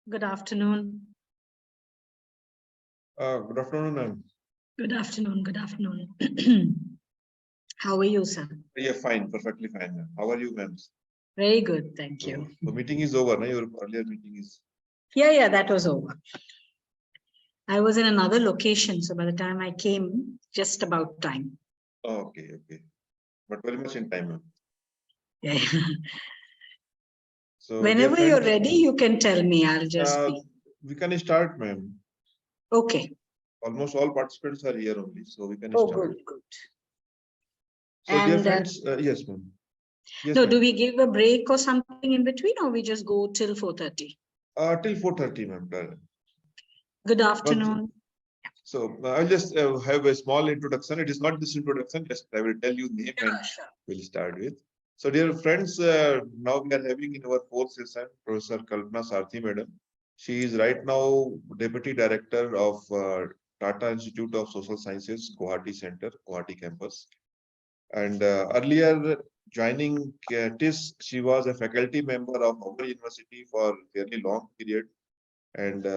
Good afternoon. Good afternoon, ma'am. Good afternoon. Good afternoon. How are you, sir? Yeah, fine, perfectly fine, ma'am. How are you, ma'am? Very good, thank you. The meeting is over, no? Your earlier meeting is. Yeah, that was over. I was in another location, so by the time I came, just about time. Oh, okay. But very much in time, ma'am. Yeah. So, Whenever dear you're friends, ready, you can tell me. I'll just be. we can start, ma'am. Okay. Almost all participants are here only, so we can Oh, start. good. So, dear And friends, yes, ma'am. Yes, no, ma'am. do we give a break or something in between, or we just go till 4:30? Till 4:30, ma'am. Good afternoon. So, I'll just have a small introduction. It is not this introduction, just I will tell you name and Sure. we'll start with. So, dear friends, now we are having in our fourth session Professor Kalpana Sarathy, madam. She is right now Deputy Director of Tata Institute of Social Sciences, Guwahati Center, Guwahati Campus. And earlier joining TISS, she was a faculty member of our university for a fairly long period. And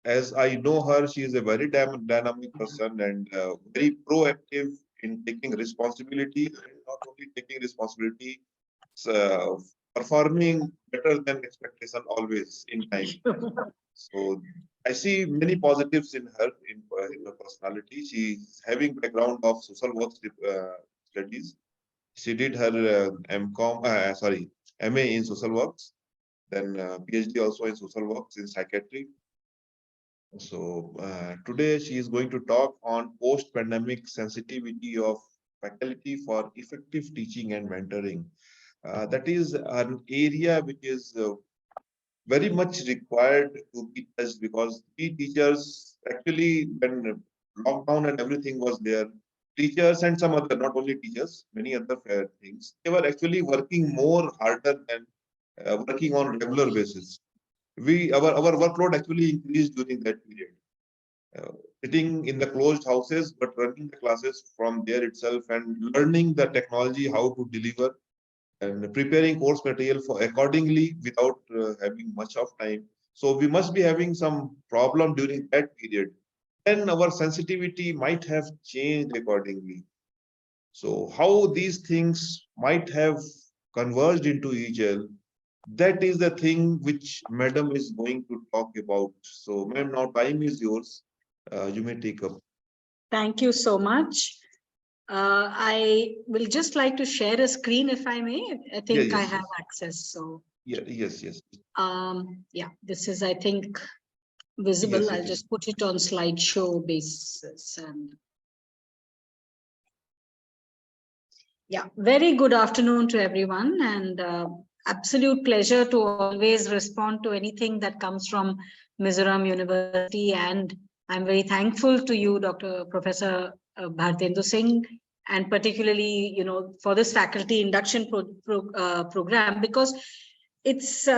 as I know her, she is a very dynamic person and very proactive in taking responsibility, and not only taking responsibility, uh, performing better than expectation always in time. So I see many positives in her in her personality. She is having background of social work studies. She did her MA in social works, then PhD also in social works in psychiatry. So today she is going to talk on post-pandemic sensitivity of faculty for effective teaching and mentoring. That is an area which is very much required to be touched because we teachers actually, when lockdown and everything was there, teachers and some other, not only teachers, many other things, they were actually working more harder than working on regular basis. Our workload actually increased during that period. Uh, Sitting in the closed houses, but running the classes from there itself and learning the technology, how to deliver and preparing course material for accordingly without having much of time. So we must be having some problem during that period. Then our sensitivity might have changed accordingly. So how these things might have converged into each other, that is the thing which madam is going to talk about. So ma'am, now time is yours. You may take up. Thank you so much. I will just like to share a screen if I may. I think I have access. So Yes. yeah, this is, I think, visible. Yes, I'll just put it on slideshow basis. And yeah, very good afternoon to everyone, and absolute pleasure to always respond to anything that comes from Mizoram University. And I'm very thankful to you, Dr. Professor Bhartendu Singh, and particularly, for this faculty induction program, because it's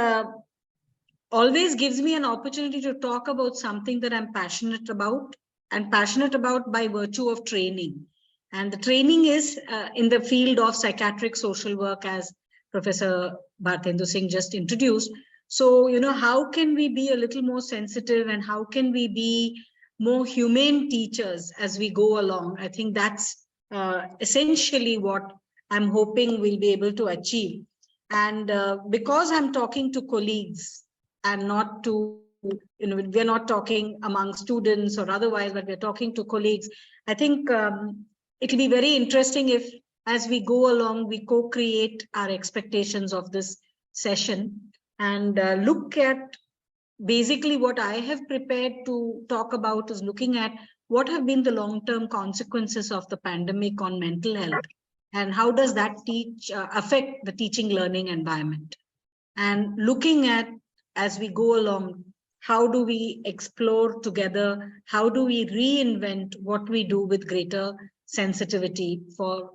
always gives me an opportunity to talk about something that I'm passionate about, and passionate about by virtue of training. And the training is in the field of psychiatric social work, as Professor Bhartendu Singh just introduced. So, how can we be a little more sensitive, and how can we be more humane teachers as we go along? I think that's essentially what I'm hoping we'll be able to achieve. And because I'm talking to colleagues and not to, we're not talking among students or otherwise, but we're talking to colleagues, I think it'll be very interesting if, as we go along, we co-create our expectations of this session and look at basically what I have prepared to talk about is looking at what have been the long-term consequences of the pandemic on mental health, and how does that affect the teaching learning environment, and looking at, as we go along, how do we explore together, how do we reinvent what we do with greater sensitivity for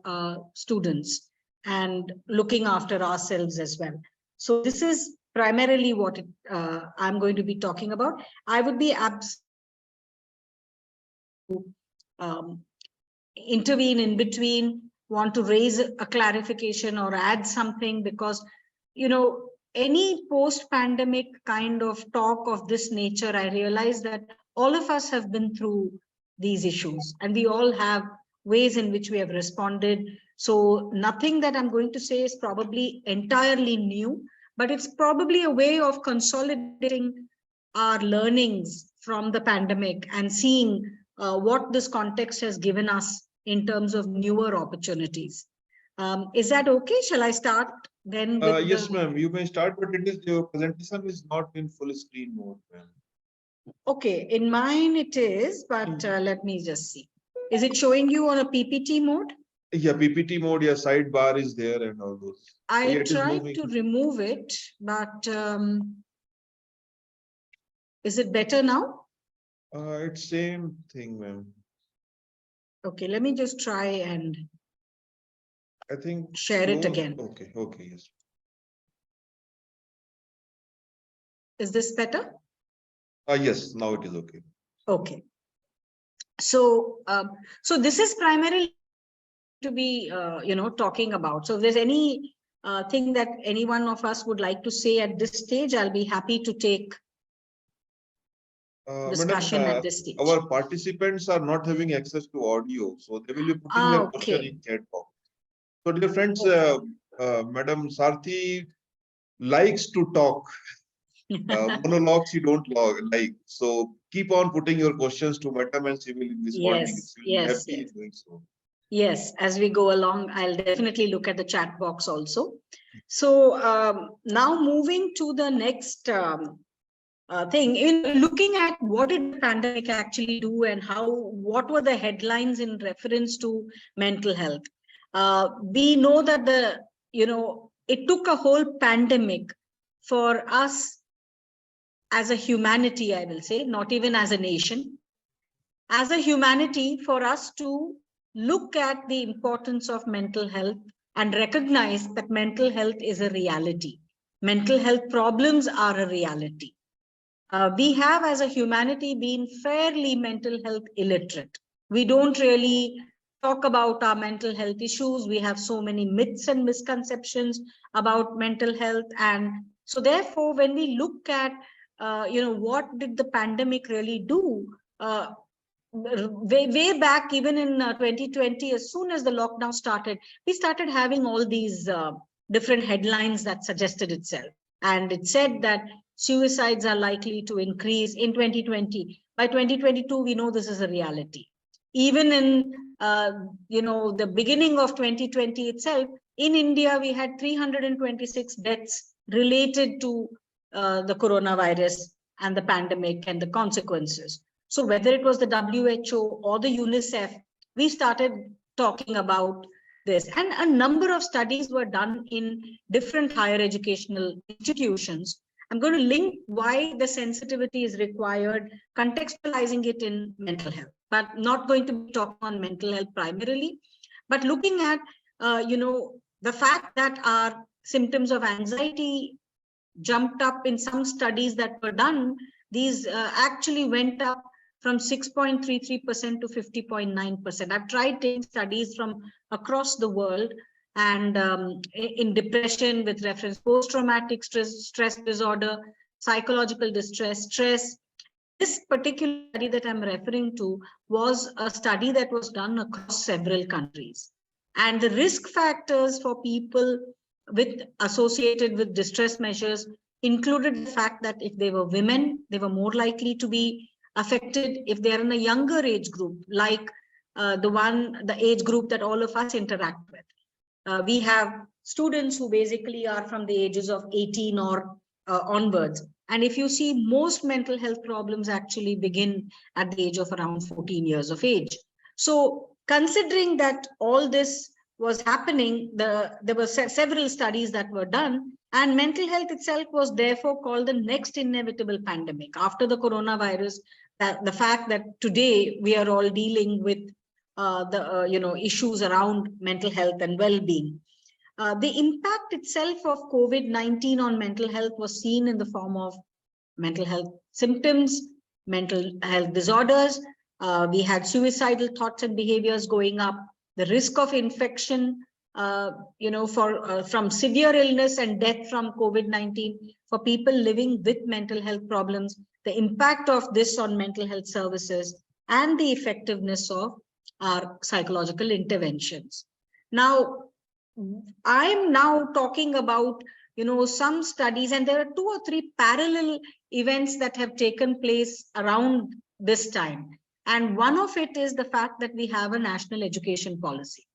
students, and looking after ourselves as well. So this is primarily what I'm going to be talking about. I would be intervene in between, want to raise a clarification or add something, because any post-pandemic kind of talk of this nature, I realize that all of us have been through these issues and we all have ways in which we have responded. So nothing that I'm going to say is probably entirely new, but it's probably a way of consolidating our learnings from the pandemic and seeing what this context has given us in terms of newer opportunities. Is that okay? Shall I start then with Yes, ma'am. You may start, but it is your presentation is not in full screen mode, ma'am. Okay, in mine it is, but let me just see. Is it showing you on a PPT mode? Yeah, PPT mode, yeah, sidebar is there and all those. I Yeah, it is tried moving. to remove it, but is it better now? It's same thing, ma'am. Okay, let me just try and I think share it again. Okay, okay, yes. Is this better? Yes, now it is okay. Okay. So, so this is primarily to be, talking about. So if there's any thing that any one of us would like to say at this stage, I'll be happy to take discussion Madam, at this stage. our participants are not having access to audio, so they will be putting their question in chat box. So, dear friends, Madam Sarathy likes to talk. Monologues you don't like. So keep on putting your questions to Madam and she will be responding. Yes, She will be happy yes. in doing so. Yes, as we go along, I'll definitely look at the chat box also. So now moving to the next thing, in looking at what did the pandemic actually do and what were the headlines in reference to mental health. We know that it took a whole pandemic for us as a humanity, I will say, not even as a nation, as a humanity, for us to look at the importance of mental health and recognize that mental health is a reality. Mental health problems are a reality. We have, as a humanity, been fairly mental health illiterate. We don't really talk about our mental health issues. We have so many myths and misconceptions about mental health. And so therefore, when we look at, what did the pandemic really do? Way back, even in 2020, as soon as the lockdown started, we started having all these different headlines that suggested itself. And it said that suicides are likely to increase in 2020. By 2022, we know this is a reality. Even in, the beginning of 2020 itself, in India, we had 326 deaths related to the coronavirus and the pandemic and the consequences. So whether it was the WHO or the UNICEF, we started talking about this. And a number of studies were done in different higher educational institutions. I'm going to link why the sensitivity is required, contextualizing it in mental health, but not going to be talking on mental health primarily, but looking at, the fact that our symptoms of anxiety jumped up in some studies that were done. These actually went up from 6.33% to 50.9%. I've tried taking studies from across the world, and in depression with reference post-traumatic stress disorder, psychological distress, stress. This particular study that I'm referring to was a study that was done across several countries. And the risk factors for people associated with distress measures included the fact that if they were women, they were more likely to be affected. If they're in a younger age group, like the age group that all of us interact with. We have students who basically are from the ages of 18 or onwards. And if you see, most mental health problems actually begin at the age of around 14 years of age. So considering that all this was happening, there were several studies that were done, and mental health itself was therefore called the next inevitable pandemic after the coronavirus. The fact that today we are all dealing with issues around mental health and well-being. The impact itself of COVID-19 on mental health was seen in the form of mental health symptoms, mental health disorders. We had suicidal thoughts and behaviors going up, the risk of infection from severe illness and death from COVID-19 for people living with mental health problems, the impact of this on mental health services, and the effectiveness of our psychological interventions. Now, I'm now talking about, some studies, and there are 2 or 3 parallel events that have taken place around this time. And one of it is the fact that we have a national education policy.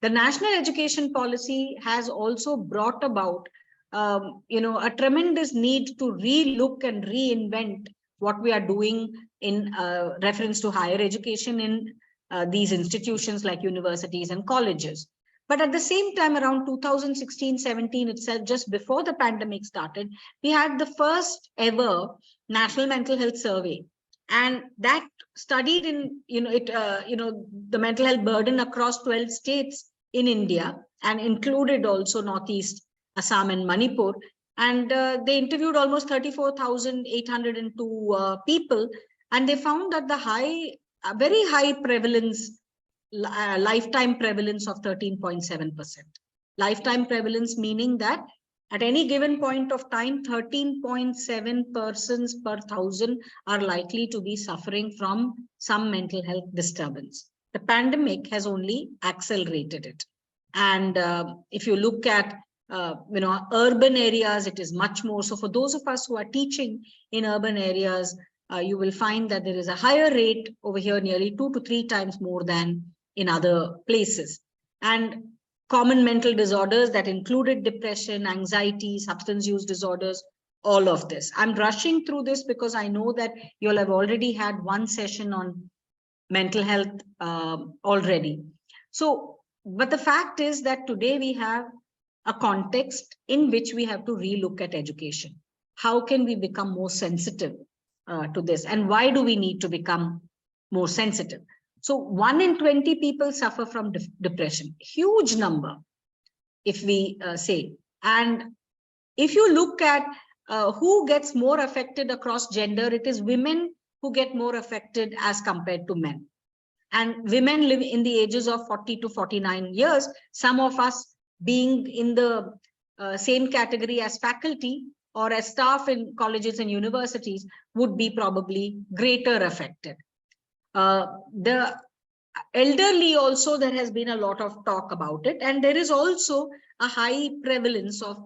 The national education policy has also brought about, a tremendous need to re-look and reinvent what we are doing in reference to higher education in these institutions like universities and colleges. But at the same time, around 2016-17 itself, just before the pandemic started, we had the first ever National Mental Health Survey. And that studied in, the mental health burden across 12 states in India, and included also Northeast, Assam and Manipur. And they interviewed almost 34,802 people. And they found that very high prevalence, lifetime prevalence of 13.7%. Lifetime prevalence meaning that at any given point of time, 13.7 persons per thousand are likely to be suffering from some mental health disturbance. The pandemic has only accelerated it. And if you look at, urban areas, it is much more. So for those of us who are teaching in urban areas, you will find that there is a higher rate over here, nearly 2 to 3 times more than in other places. And common mental disorders that included depression, anxiety, substance use disorders, all of this. I'm rushing through this because I know that you'll have already had one session on mental health already. So, but the fact is that today we have a context in which we have to relook at education. How can we become more sensitive to this? And why do we need to become more sensitive? So 1 in 20 people suffer from depression, huge number, if we say. And if you look at who gets more affected across gender, it is women who get more affected as compared to men. And women live in the ages of 40 to 49 years, some of us being in the same category as faculty or as staff in colleges and universities would be probably greater affected. The elderly also, there has been a lot of talk about it, and there is also a high prevalence of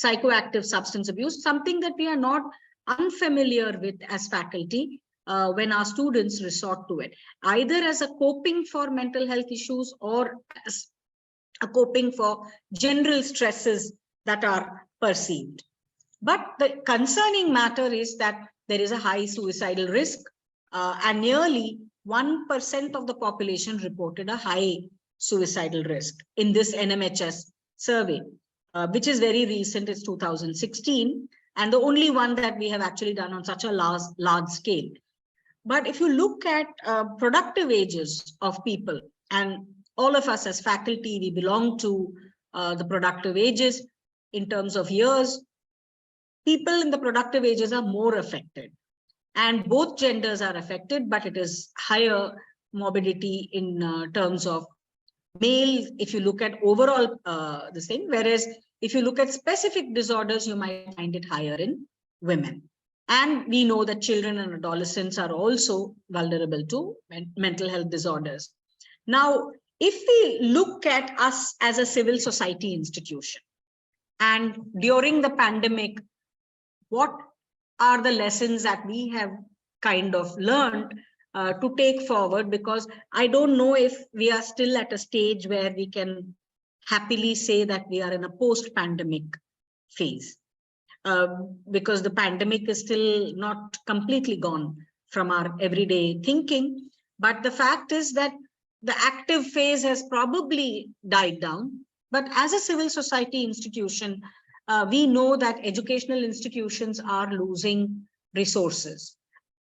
psychoactive substance abuse, something that we are not unfamiliar with as faculty when our students resort to it, either as a coping for mental health issues or as a coping for general stresses that are perceived. But the concerning matter is that there is a high suicidal risk, and nearly 1% of the population reported a high suicidal risk in this NMHS survey, which is very recent. It's 2016, and the only one that we have actually done on such a large scale. But if you look at productive ages of people, and all of us as faculty, we belong to the productive ages in terms of years, people in the productive ages are more affected. And both genders are affected, but it is higher morbidity in terms of male, if you look at overall the same, whereas if you look at specific disorders, you might find it higher in women. And we know that children and adolescents are also vulnerable to mental health disorders. Now, if we look at us as a civil society institution, and during the pandemic, what are the lessons that we have kind of learned to take forward? Because I don't know if we are still at a stage where we can happily say that we are in a post-pandemic phase, because the pandemic is still not completely gone from our everyday thinking. But the fact is that the active phase has probably died down. But as a civil society institution, we know that educational institutions are losing resources.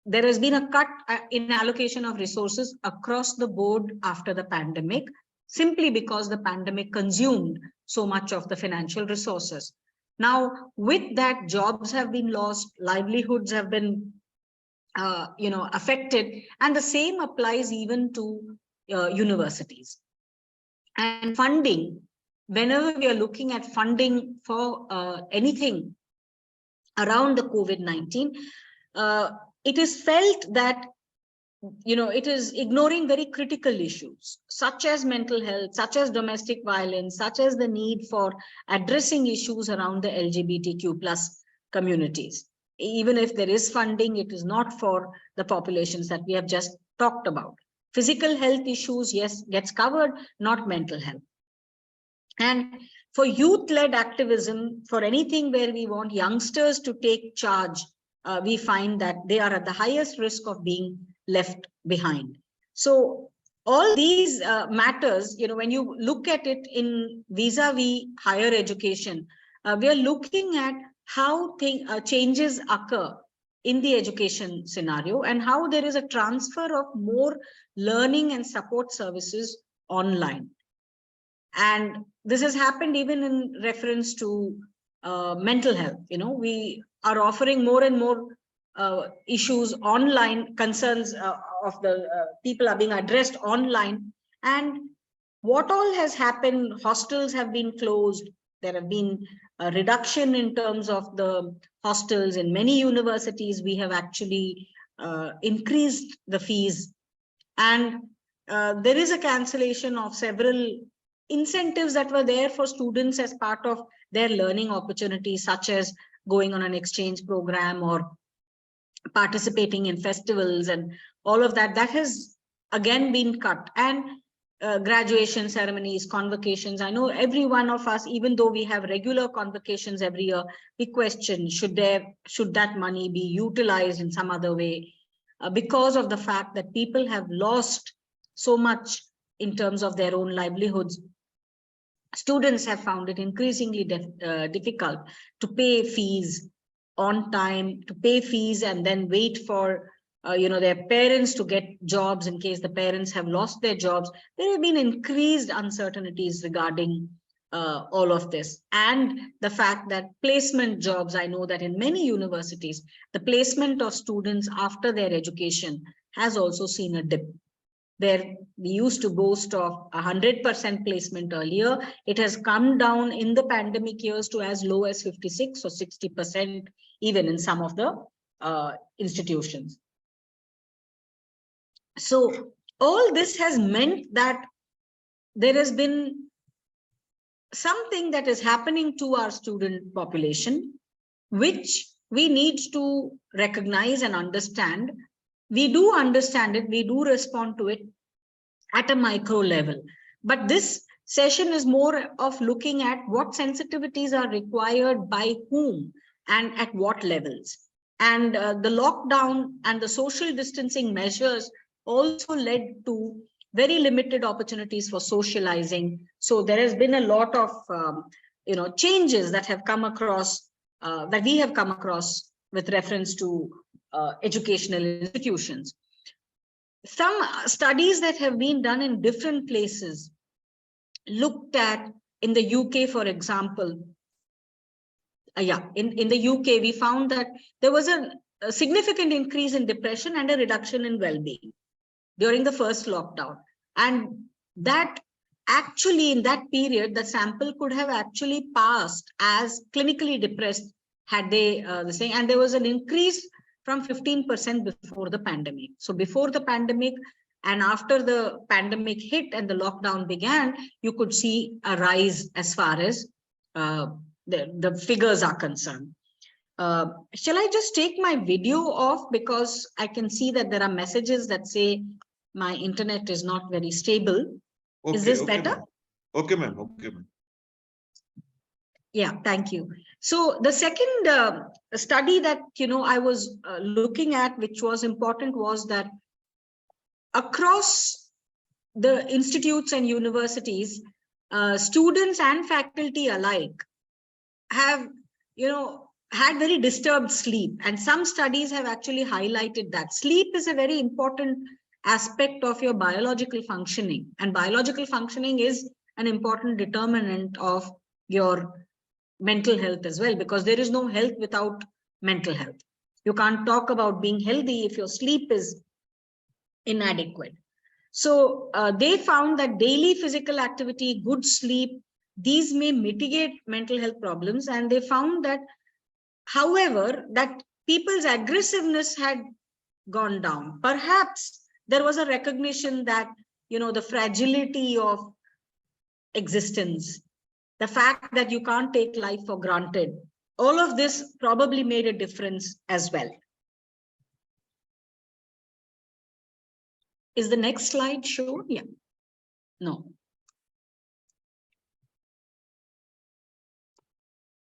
There has been a cut in allocation of resources across the board after the pandemic, simply because the pandemic consumed so much of the financial resources. Now, with that, jobs have been lost, livelihoods have been affected, and the same applies even to universities. And funding whenever we are looking at funding for anything around the COVID-19, it is felt that it is ignoring very critical issues such as mental health, such as domestic violence, such as the need for addressing issues around the LGBTQ plus communities. Even if there is funding, it is not for the populations that we have just talked about. Physical health issues, yes, gets covered, not mental health. And for youth-led activism, for anything where we want youngsters to take charge, we find that they are at the highest risk of being left behind. So all these matters, when you look at it in vis-a-vis higher education, we are looking at how changes occur in the education scenario and how there is a transfer of more learning and support services online. And this has happened even in reference to mental health. We are offering more and more issues online, concerns of the people are being addressed online. And what all has happened, hostels have been closed. There have been a reduction in terms of the hostels. In many universities, we have actually increased the fees. And there is a cancellation of several incentives that were there for students as part of their learning opportunities, such as going on an exchange program or participating in festivals and all of that. That has again been cut. And graduation ceremonies, convocations. I know every one of us, even though we have regular convocations every year, we question, should that money be utilized in some other way? Because of the fact that people have lost so much in terms of their own livelihoods. Students have found it increasingly difficult to pay fees on time, to pay fees and then wait for their parents to get jobs in case the parents have lost their jobs. There have been increased uncertainties regarding all of this. And the fact that placement jobs, I know that in many universities, the placement of students after their education has also seen a dip. Where we used to boast of 100% placement earlier, it has come down in the pandemic years to as low as 56 or 60%, even in some of the institutions. So all this has meant that there has been something that is happening to our student population, which we need to recognize and understand. We do understand it, we do respond to it at a micro level. But this session is more of looking at what sensitivities are required by whom and at what levels. And the lockdown and the social distancing measures also led to very limited opportunities for socializing. So there has been a lot of changes that have come across, that we have come across with reference to educational institutions. Some studies that have been done in different places looked at, in the UK, for example, in the UK, we found that there was a significant increase in depression and a reduction in well-being during the first lockdown. And that actually, in that period, the sample could have actually passed as clinically depressed had they the same. And there was an increase from 15% before the pandemic. So before the pandemic and after the pandemic hit and the lockdown began, you could see a rise as far as the figures are concerned. Shall I just take my video off, because I can see that there are messages that say my internet is not very stable. Okay, is this better? Okay, ma'am. Okay, ma'am. Yeah, thank you. So the second study that I was looking at, which was important, was that across the institutes and universities, students and faculty alike have had very disturbed sleep. And some studies have actually highlighted that sleep is a very important aspect of your biological functioning, and biological functioning is an important determinant of your mental health as well, because there is no health without mental health. You can't talk about being healthy if your sleep is inadequate. So they found that daily physical activity, good sleep, these may mitigate mental health problems. And they found that, however, that people's aggressiveness had gone down. Perhaps there was a recognition that, the fragility of existence, the fact that you can't take life for granted, all of this probably made a difference as well. Is the next slide shown? Yeah. No.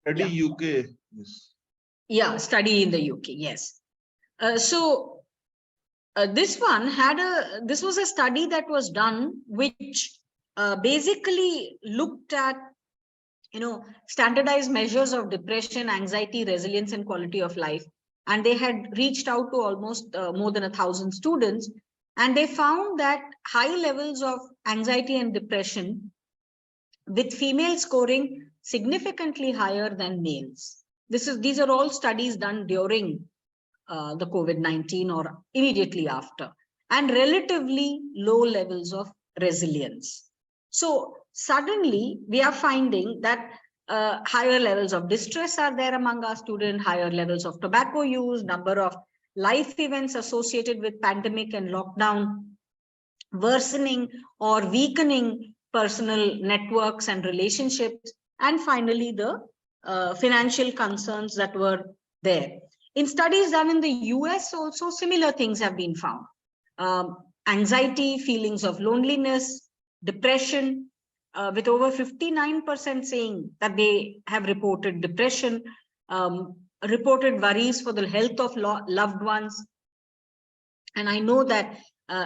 Study Yeah. UK. Yes. Yeah, study in the UK. Yes. This was a study that was done, which basically looked at, standardized measures of depression, anxiety, resilience, and quality of life. And they had reached out to almost more than 1,000 students. And they found that high levels of anxiety and depression, with females scoring significantly higher than males. These are all studies done during the COVID-19 or immediately after, and relatively low levels of resilience. So suddenly we are finding that higher levels of distress are there among our students, higher levels of tobacco use, number of life events associated with pandemic and lockdown, worsening or weakening personal networks and relationships, and finally the financial concerns that were there. In studies done in the US also, similar things have been found. Anxiety, feelings of loneliness, depression, with over 59% saying that they have reported depression, reported worries for the health of loved ones. And I know that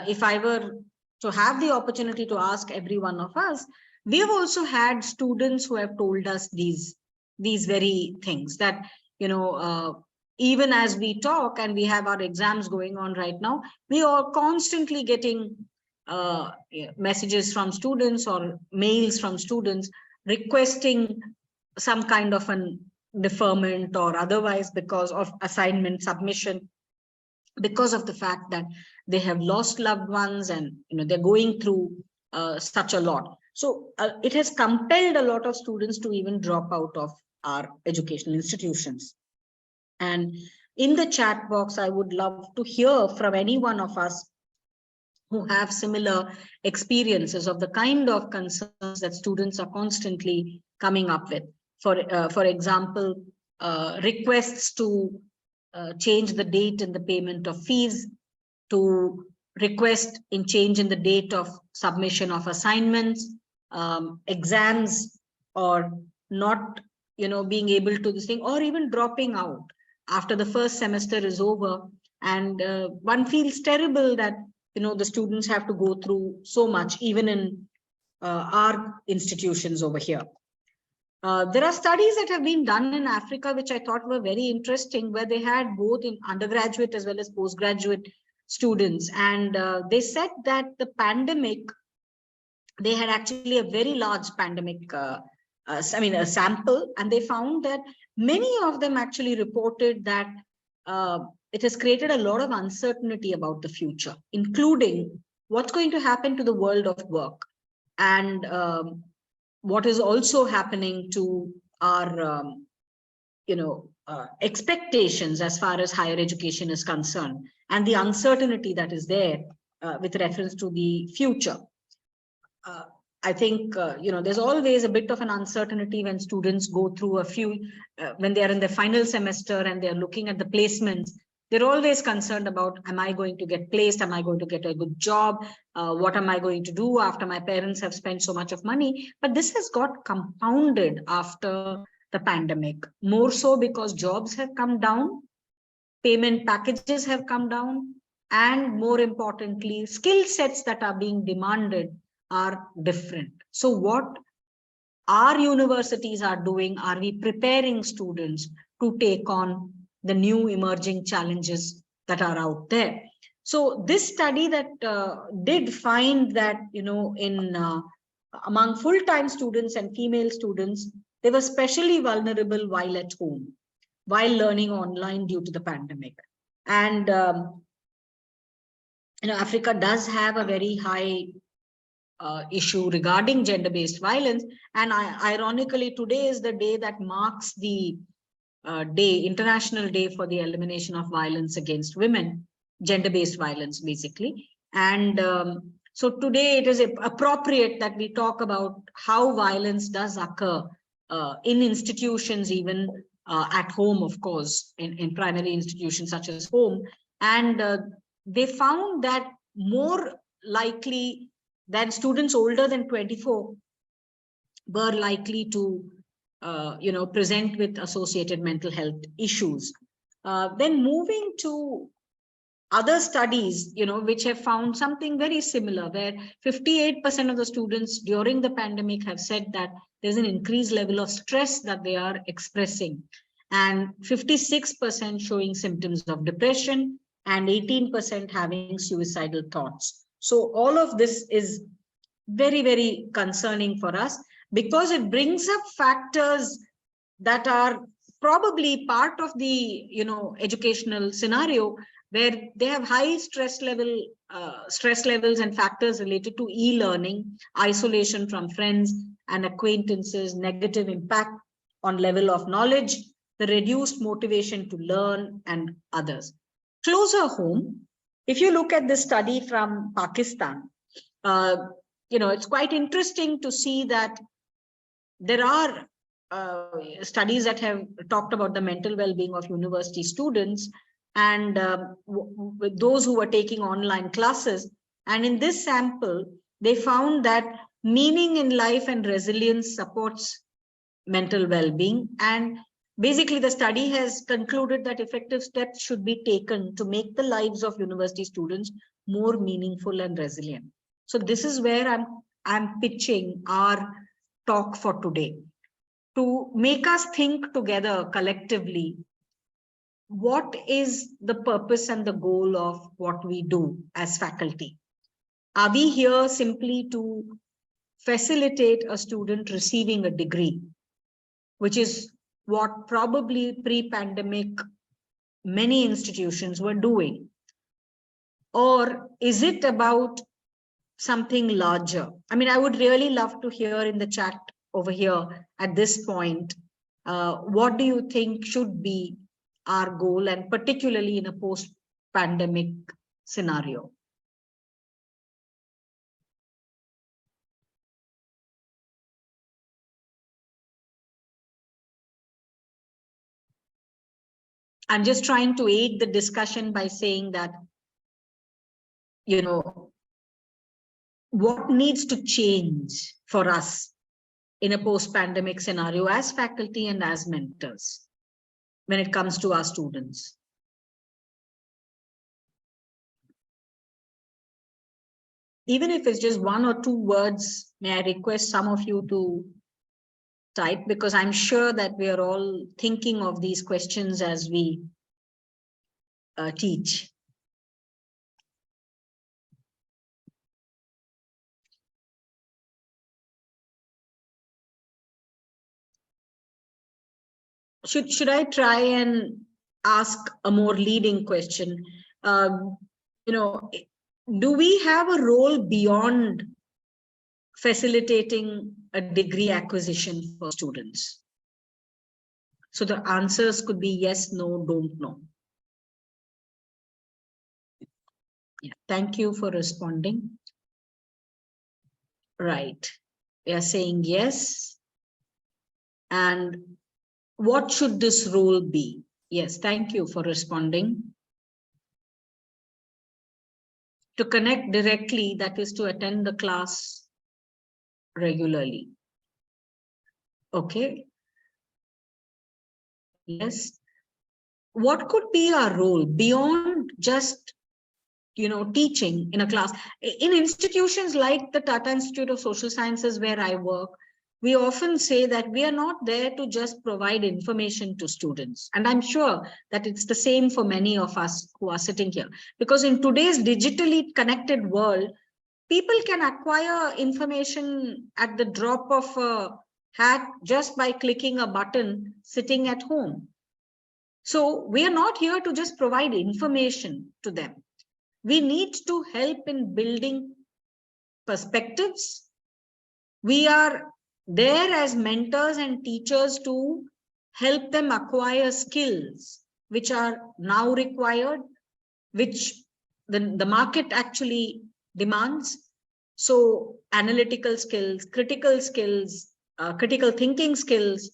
if I were to have the opportunity to ask every one of us, we have also had students who have told us these very things, that, even as we talk and we have our exams going on right now, we are constantly getting messages from students or mails from students requesting some kind of an deferment or otherwise because of assignment submission, because of the fact that they have lost loved ones and they're going through such a lot. So it has compelled a lot of students to even drop out of our educational institutions. And in the chat box, I would love to hear from any one of us who have similar experiences of the kind of concerns that students are constantly coming up with. For example, requests to change the date in the payment of fees, to request in change in the date of submission of assignments, exams, or not, being able to this thing, or even dropping out after the first semester is over. And one feels terrible that, the students have to go through so much, even in our institutions over here. There are studies that have been done in Africa, which I thought were very interesting, where they had both in undergraduate as well as postgraduate students. And they said that the pandemic, they had actually a very large pandemic, a sample, and they found that many of them actually reported that it has created a lot of uncertainty about the future, including what's going to happen to the world of work, and what is also happening to our, expectations as far as higher education is concerned, and the uncertainty that is there with reference to the future. I think, there's always a bit of an uncertainty when students go through when they are in the final semester and they're looking at the placements. They're always concerned about, am I going to get placed? Am I going to get a good job? What am I going to do after my parents have spent so much of money? But this has got compounded after the pandemic, more so because jobs have come down, payment packages have come down, and more importantly, skill sets that are being demanded are different. So what our universities are doing, are we preparing students to take on the new emerging challenges that are out there? So this study that did find that, among full-time students and female students, they were especially vulnerable while at home, while learning online due to the pandemic. And, Africa does have a very high issue regarding gender-based violence. And ironically, today is the day that marks the International Day for the Elimination of Violence Against Women, gender-based violence, basically. And so today it is appropriate that we talk about how violence does occur in institutions, even at home, of course, in primary institutions such as home. And they found that more likely than students older than 24 were likely to present with associated mental health issues. Then moving to other studies, which have found something very similar, where 58% of the students during the pandemic have said that there's an increased level of stress that they are expressing, and 56% showing symptoms of depression, and 18% having suicidal thoughts. So all of this is very, very concerning for us, because it brings up factors that are probably part of the educational scenario, where they have high stress levels and factors related to e-learning, isolation from friends and acquaintances, negative impact on level of knowledge, the reduced motivation to learn, and others. Closer home, if you look at this study from Pakistan, it's quite interesting to see that there are studies that have talked about the mental well-being of university students, and those who were taking online classes. And in this sample, they found that meaning in life and resilience supports mental well-being. And basically, the study has concluded that effective steps should be taken to make the lives of university students more meaningful and resilient. So this is where I'm pitching our talk for today, to make us think together collectively, what is the purpose and the goal of what we do as faculty? Are we here simply to facilitate a student receiving a degree, which is what probably pre-pandemic many institutions were doing? Or is it about something larger? I mean, I would really love to hear in the chat over here at this point, what do you think should be our goal, and particularly in a post-pandemic scenario? I'm just trying to aid the discussion by saying that, what needs to change for us in a post-pandemic scenario as faculty and as mentors when it comes to our students? Even if it's just one or two words, may I request some of you to type, because I'm sure that we are all thinking of these questions as we teach. Should I try and ask a more leading question? Do we have a role beyond facilitating a degree acquisition for students? So the answers could be yes, no, don't know. Yeah, thank you for responding. Right. We are saying yes. And what should this role be? Yes, thank you for responding. To connect directly, that is to attend the class regularly. Okay. Yes. What could be our role beyond just, teaching in a class? In institutions like the Tata Institute of Social Sciences, where I work, we often say that we are not there to just provide information to students. And I'm sure that it's the same for many of us who are sitting here, because in today's digitally connected world, people can acquire information at the drop of a hat just by clicking a button sitting at home. So we are not here to just provide information to them. We need to help in building perspectives. We are there as mentors and teachers to help them acquire skills which are now required, which the market actually demands. So analytical skills, critical skills, critical thinking skills,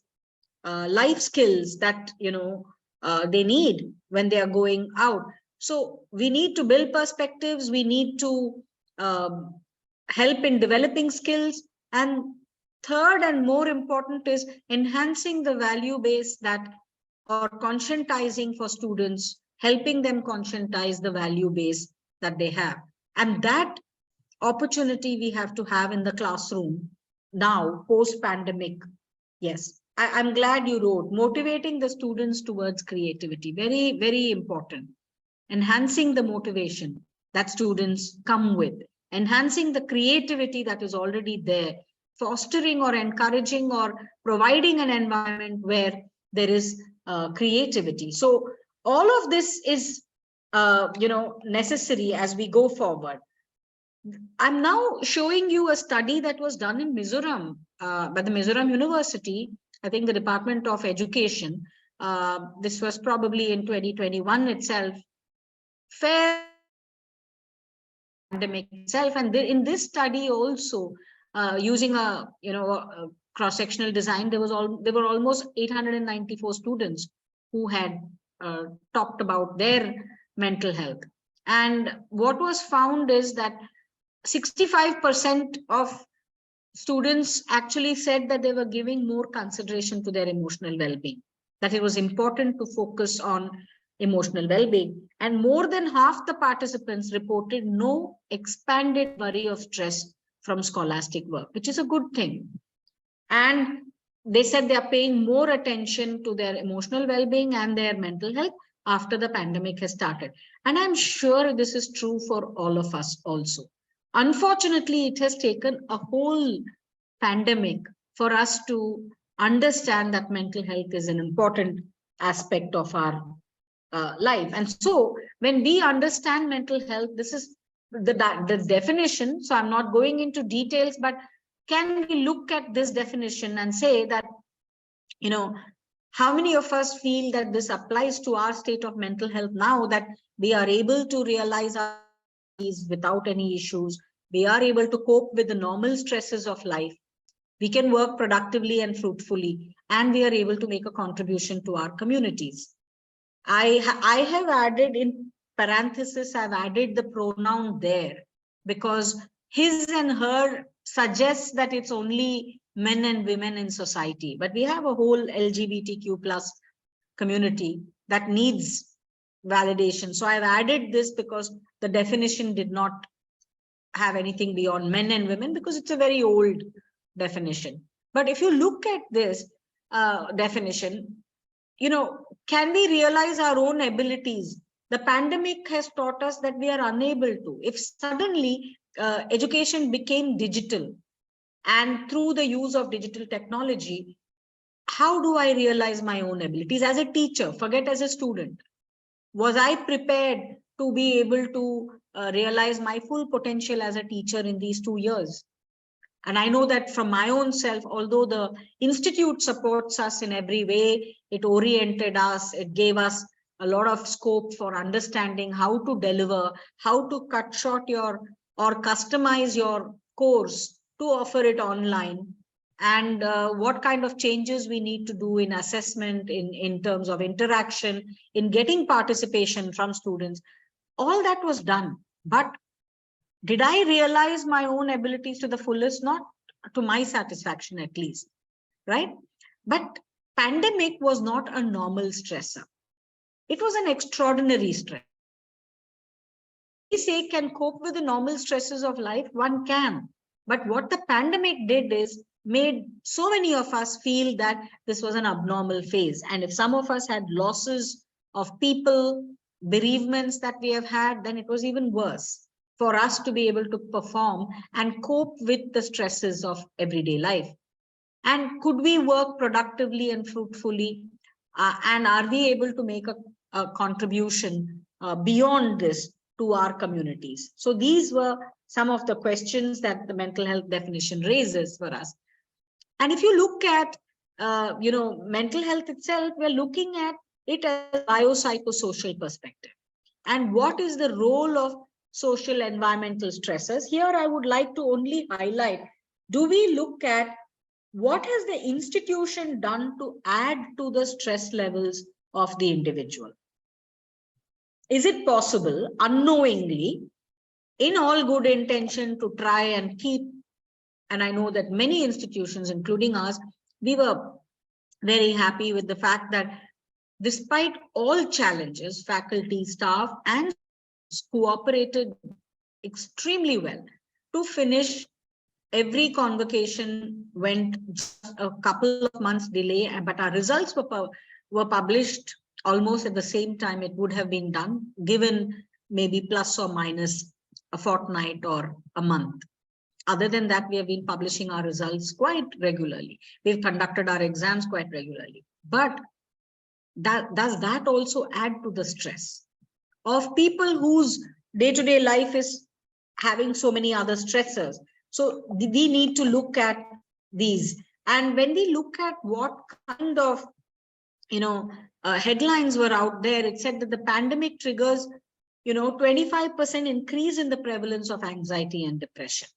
life skills that they need when they are going out. So we need to build perspectives. We need to help in developing skills. And third and more important is enhancing the value base that, or conscientizing for students, helping them conscientize the value base that they have. And that opportunity we have to have in the classroom now, post-pandemic. Yes, I'm glad you wrote motivating the students towards creativity. Very, very important. Enhancing the motivation that students come with, enhancing the creativity that is already there, fostering or encouraging or providing an environment where there is creativity. So all of this is necessary as we go forward. I'm now showing you a study that was done in Mizoram by the Mizoram University, I think the Department of Education. This was probably in 2021 itself, fair pandemic itself. And in this study also, using a cross-sectional design, there were almost 894 students who had talked about their mental health. And what was found is that 65% of students actually said that they were giving more consideration to their emotional well-being, that it was important to focus on emotional well-being. And more than half the participants reported no expanded worry of stress from scholastic work, which is a good thing. And they said they are paying more attention to their emotional well-being and their mental health after the pandemic has started. And I'm sure this is true for all of us also. Unfortunately, it has taken a whole pandemic for us to understand that mental health is an important aspect of our life. And so when we understand mental health, this is the definition. So I'm not going into details, but can we look at this definition and say that, how many of us feel that this applies to our state of mental health now, that we are able to realize our needs without any issues, we are able to cope with the normal stresses of life, we can work productively and fruitfully, and we are able to make a contribution to our communities. I have added in parenthesis, I've added the pronoun there because his and her suggests that it's only men and women in society, but we have a whole LGBTQ plus community that needs validation. So I've added this because the definition did not have anything beyond men and women, because it's a very old definition. But if you look at this definition, can we realize our own abilities? The pandemic has taught us that we are unable to. If suddenly education became digital, and through the use of digital technology, how do I realize my own abilities as a teacher? Forget as a student. Was I prepared to be able to realize my full potential as a teacher in these 2 years? And I know that from my own self, although the institute supports us in every way, it oriented us, it gave us a lot of scope for understanding how to deliver, how to cut short your or customize your course to offer it online, and what kind of changes we need to do in assessment, in terms of interaction, in getting participation from students. All that was done. But did I realize my own abilities to the fullest? Not to my satisfaction, at least, right? But pandemic was not a normal stressor. It was an extraordinary stress. We say can cope with the normal stresses of life, one can. But what the pandemic did is made so many of us feel that this was an abnormal phase. And if some of us had losses of people, bereavements that we have had, then it was even worse for us to be able to perform and cope with the stresses of everyday life. And could we work productively and fruitfully? And are we able to make a contribution beyond this to our communities? So these were some of the questions that the mental health definition raises for us. And if you look at, mental health itself, we're looking at it as a biopsychosocial perspective. And what is the role of social environmental stresses? Here, I would like to only highlight, do we look at what has the institution done to add to the stress levels of the individual? Is it possible, unknowingly, in all good intention, to try and keep, and I know that many institutions, including us, we were very happy with the fact that despite all challenges, faculty, staff, and cooperated extremely well to finish. Every convocation went just a couple of months delay, but our results were published almost at the same time it would have been done, given maybe plus or minus a fortnight or a month. Other than that, we have been publishing our results quite regularly. We've conducted our exams quite regularly. But does that also add to the stress of people whose day-to-day life is having so many other stressors? So we need to look at these. And when we look at what kind of, headlines were out there, it said that the pandemic triggers, 25% increase in the prevalence of anxiety and depression.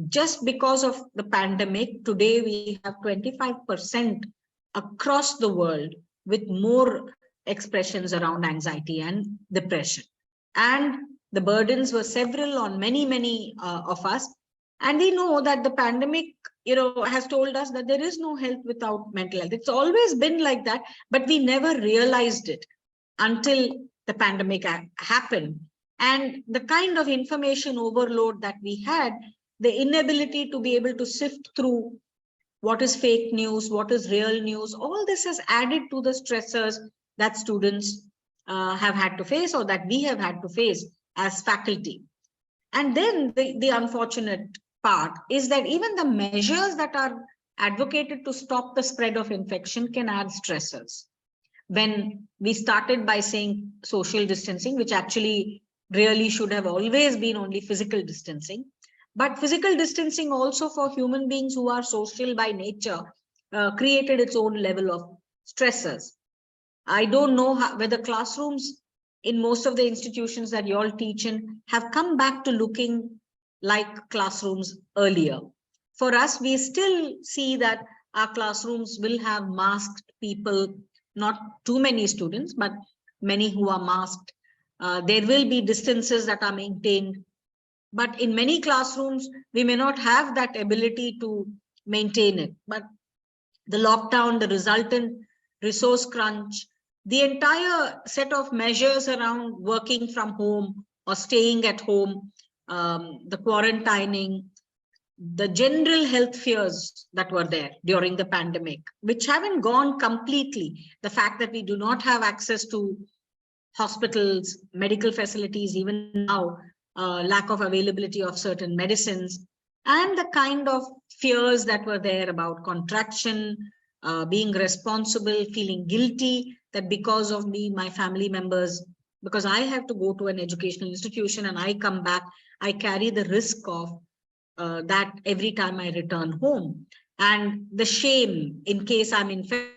Just because of the pandemic, today we have 25% across the world with more expressions around anxiety and depression. And the burdens were several on many of us. And we know that the pandemic, has told us that there is no health without mental health. It's always been like that, but we never realized it until the pandemic happened. And the kind of information overload that we had, the inability to be able to sift through what is fake news, what is real news, all this has added to the stressors that students have had to face, or that we have had to face as faculty. And then the unfortunate part is that even the measures that are advocated to stop the spread of infection can add stressors. When we started by saying social distancing, which actually really should have always been only physical distancing, but physical distancing also for human beings who are social by nature created its own level of stressors. I don't know whether classrooms in most of the institutions that you all teach in have come back to looking like classrooms earlier. For us, we still see that our classrooms will have masked people, not too many students, but many who are masked. There will be distances that are maintained. But in many classrooms, we may not have that ability to maintain it. But the lockdown, the resultant resource crunch, the entire set of measures around working from home or staying at home, the quarantining, the general health fears that were there during the pandemic, which haven't gone completely. The fact that we do not have access to hospitals, medical facilities, even now, lack of availability of certain medicines, and the kind of fears that were there about contraction, being responsible, feeling guilty that because of me, my family members, because I have to go to an educational institution and I come back, I carry the risk of that every time I return home. And the shame in case I'm infected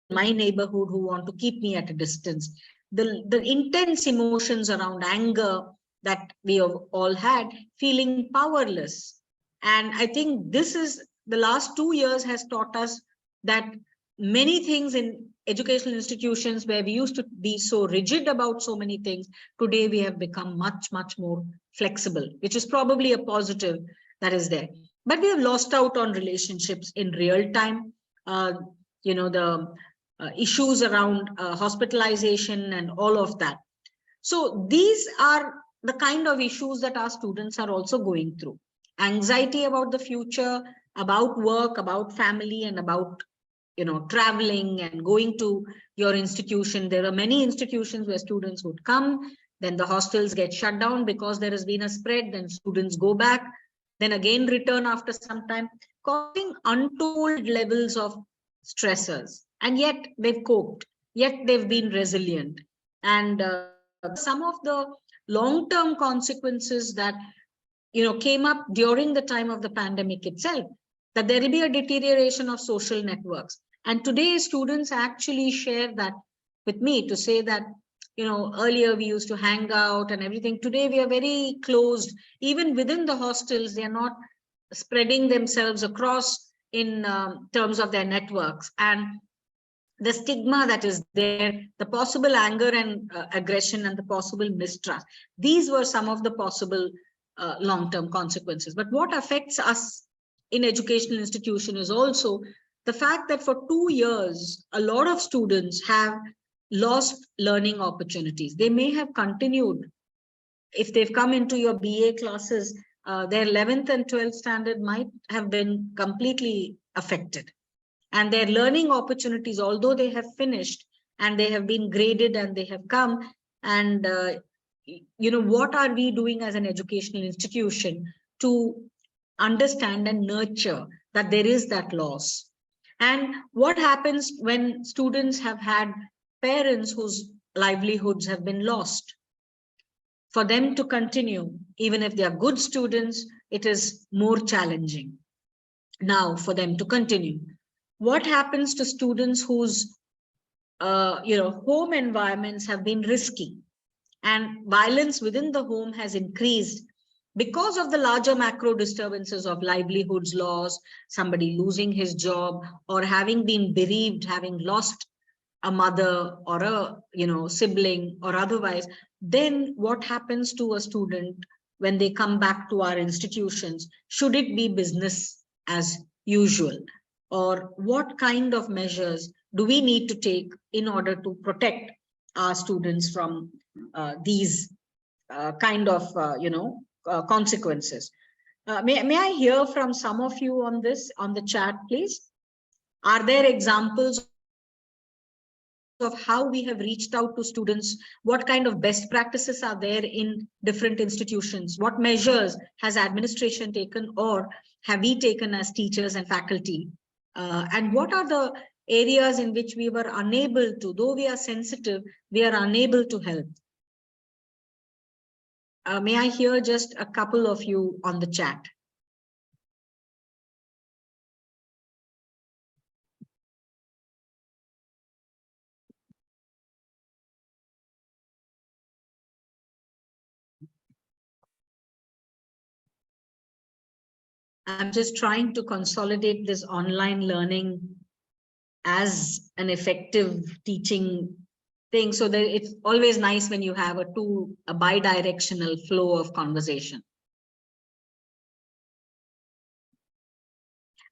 in my neighborhood who want to keep me at a distance. The intense emotions around anger that we have all had, feeling powerless. And I think this is the last 2 years has taught us that many things in educational institutions where we used to be so rigid about so many things, today we have become much more flexible, which is probably a positive that is there. But we have lost out on relationships in real time. The issues around hospitalization and all of that. So these are the kind of issues that our students are also going through. Anxiety about the future, about work, about family, and about traveling and going to your institution. There are many institutions where students would come, then the hostels get shut down because there has been a spread, then students go back, then again return after some time, causing untold levels of stressors. And yet they've coped, yet they've been resilient. And some of the long-term consequences that came up during the time of the pandemic itself, that there will be a deterioration of social networks. And today students actually share that with me to say that, earlier we used to hang out and everything. Today we are very closed. Even within the hostels, they are not spreading themselves across in terms of their networks. And the stigma that is there, the possible anger and aggression and the possible mistrust, these were some of the possible long-term consequences. But what affects us in educational institution is also the fact that for 2 years, a lot of students have lost learning opportunities. They may have continued, if they've come into your BA classes, their 11th and 12th standard might have been completely affected. And their learning opportunities, although they have finished and they have been graded and they have come, and what are we doing as an educational institution to understand and nurture that there is that loss? And what happens when students have had parents whose livelihoods have been lost? For them to continue, even if they are good students, it is more challenging now for them to continue. What happens to students whose home environments have been risky and violence within the home has increased because of the larger macro disturbances of livelihoods loss, somebody losing his job, or having been bereaved, having lost a mother or a sibling or otherwise? Then what happens to a student when they come back to our institutions? Should it be business as usual? Or what kind of measures do we need to take in order to protect our students from these kind of consequences? May I hear from some of you on this, on the chat, please? Are there examples of how we have reached out to students? What kind of best practices are there in different institutions? What measures has administration taken, or have we taken as teachers and faculty? And what are the areas in which we were unable to, though we are sensitive, we are unable to help? May I hear just a couple of you on the chat? I'm just trying to consolidate this online learning as an effective teaching thing, so that it's always nice when you have a bi-directional flow of conversation.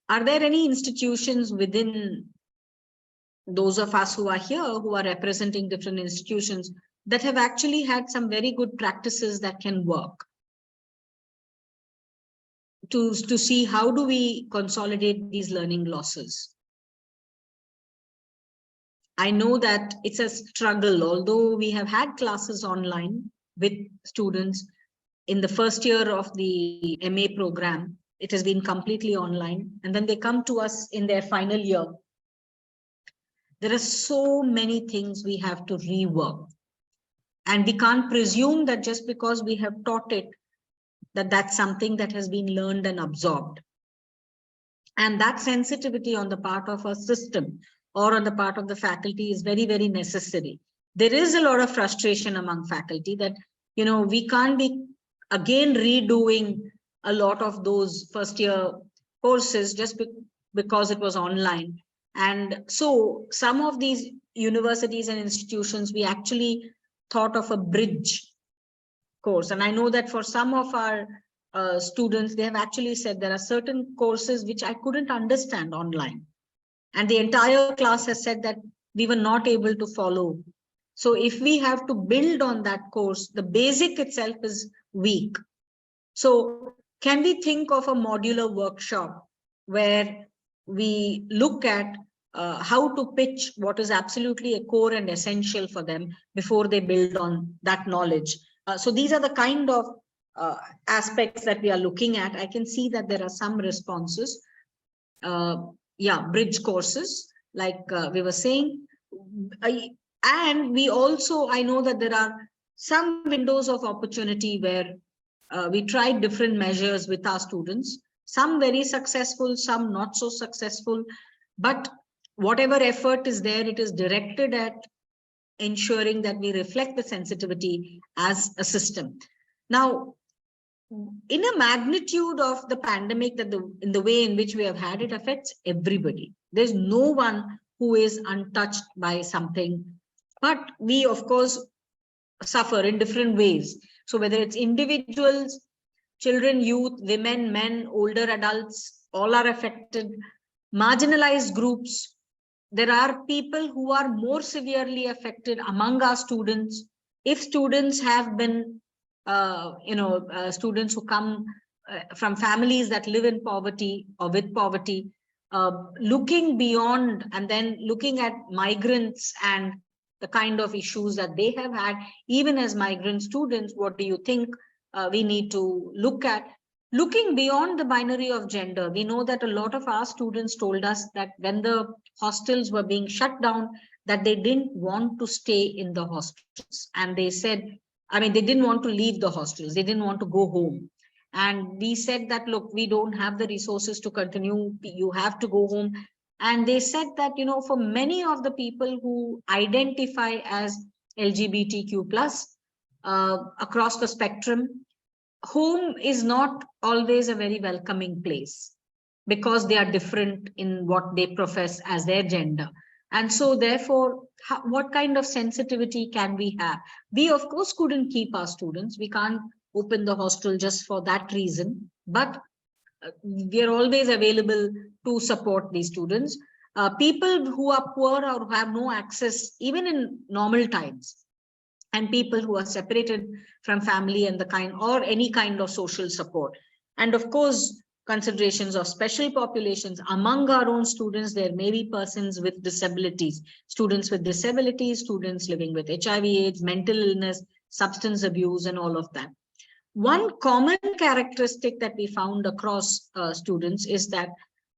Are there any institutions within those of us who are here, who are representing different institutions, that have actually had some very good practices that can work to see how do we consolidate these learning losses? I know that it's a struggle, although we have had classes online with students in the first year of the MA program. It has been completely online, and then they come to us in their final year. There are so many things we have to rework, and we can't presume that just because we have taught it, that that's something that has been learned and absorbed. And that sensitivity on the part of our system or on the part of the faculty is very, very necessary. There is a lot of frustration among faculty that, we can't be again redoing a lot of those first year courses just because it was online. And so some of these universities and institutions, we actually thought of a bridge course. And I know that for some of our students, they have actually said there are certain courses which I couldn't understand online. And the entire class has said that we were not able to follow. So if we have to build on that course, the basic itself is weak. So can we think of a modular workshop where we look at how to pitch what is absolutely a core and essential for them before they build on that knowledge? So these are the kind of aspects that we are looking at. I can see that there are some responses. Bridge courses, like we were saying. And we also, I know that there are some windows of opportunity where we tried different measures with our students, some very successful, some not so successful, but whatever effort is there, it is directed at ensuring that we reflect the sensitivity as a system. Now, in a magnitude of the pandemic, that in the way in which we have had, it affects everybody. There's no one who is untouched by something, but we of course suffer in different ways. So whether it's individuals, children, youth, women, men, older adults, all are affected. Marginalized groups, there are people who are more severely affected among our students. If students have been students who come from families that live in poverty or with poverty, looking beyond and then looking at migrants and the kind of issues that they have had, even as migrant students, what do you think we need to look at? Looking beyond the binary of gender, we know that a lot of our students told us that when the hostels were being shut down, that they didn't want to stay in the hostels. And they said, I mean, they didn't want to leave the hostels. They didn't want to go home. And we said that, look, we don't have the resources to continue. You have to go home. And they said that, for many of the people who identify as LGBTQ plus across the spectrum, home is not always a very welcoming place because they are different in what they profess as their gender. And so therefore, what kind of sensitivity can we have? We, of course, couldn't keep our students. We can't open the hostel just for that reason, but we are always available to support these students. People who are poor or who have no access, even in normal times, and people who are separated from family and or any kind of social support. And of course, considerations of special populations. Among our own students, there may be persons with disabilities, students living with HIV, AIDS, mental illness, substance abuse, and all of that. One common characteristic that we found across students is that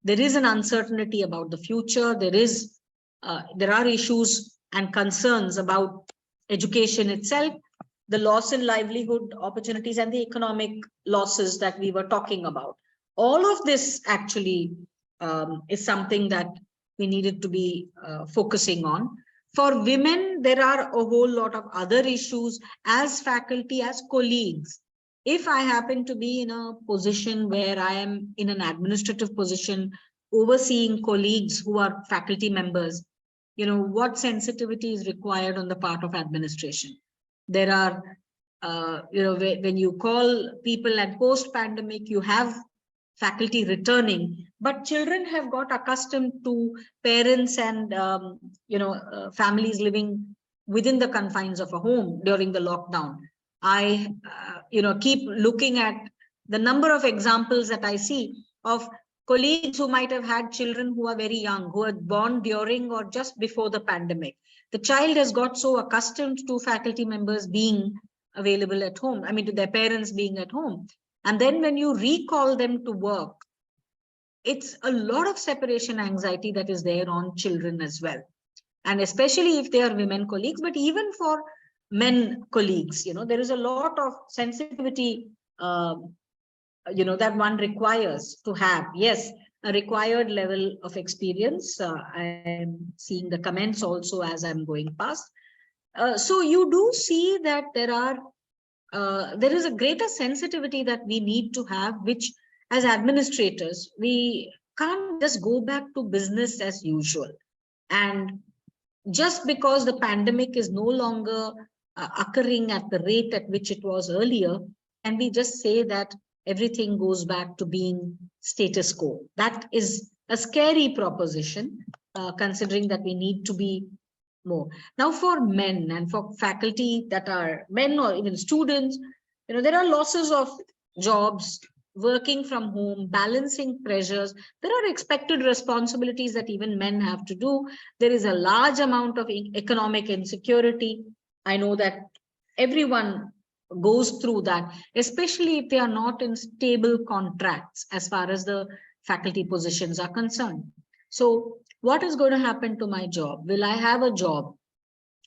there is an uncertainty about the future. There are issues and concerns about education itself, the loss in livelihood opportunities, and the economic losses that we were talking about. All of this actually is something that we needed to be focusing on. For women, there are a whole lot of other issues as faculty, as colleagues. If I happen to be in a position where I am in an administrative position, overseeing colleagues who are faculty members, what sensitivity is required on the part of administration. There are, when you call people at post-pandemic, you have faculty returning, but children have got accustomed to parents and, families living within the confines of a home during the lockdown. I, keep looking at the number of examples that I see of colleagues who might have had children who are very young, who are born during or just before the pandemic. The child has got so accustomed to faculty members being available at home, to their parents being at home. And then when you recall them to work, it's a lot of separation anxiety that is there on children as well. And especially if they are women colleagues, but even for men colleagues, there is a lot of sensitivity that one requires to have. Yes, a required level of experience. I am seeing the comments also as I'm going past. So you do see that there is a greater sensitivity that we need to have, which as administrators, we can't just go back to business as usual. And just because the pandemic is no longer occurring at the rate at which it was earlier, can we just say that everything goes back to being status quo? That is a scary proposition, considering that we need to be more. Now, for men and for faculty that are men or even students, there are losses of jobs, working from home, balancing pressures. There are expected responsibilities that even men have to do. There is a large amount of economic insecurity. I know that everyone goes through that, especially if they are not in stable contracts as far as the faculty positions are concerned. So what is going to happen to my job? Will I have a job?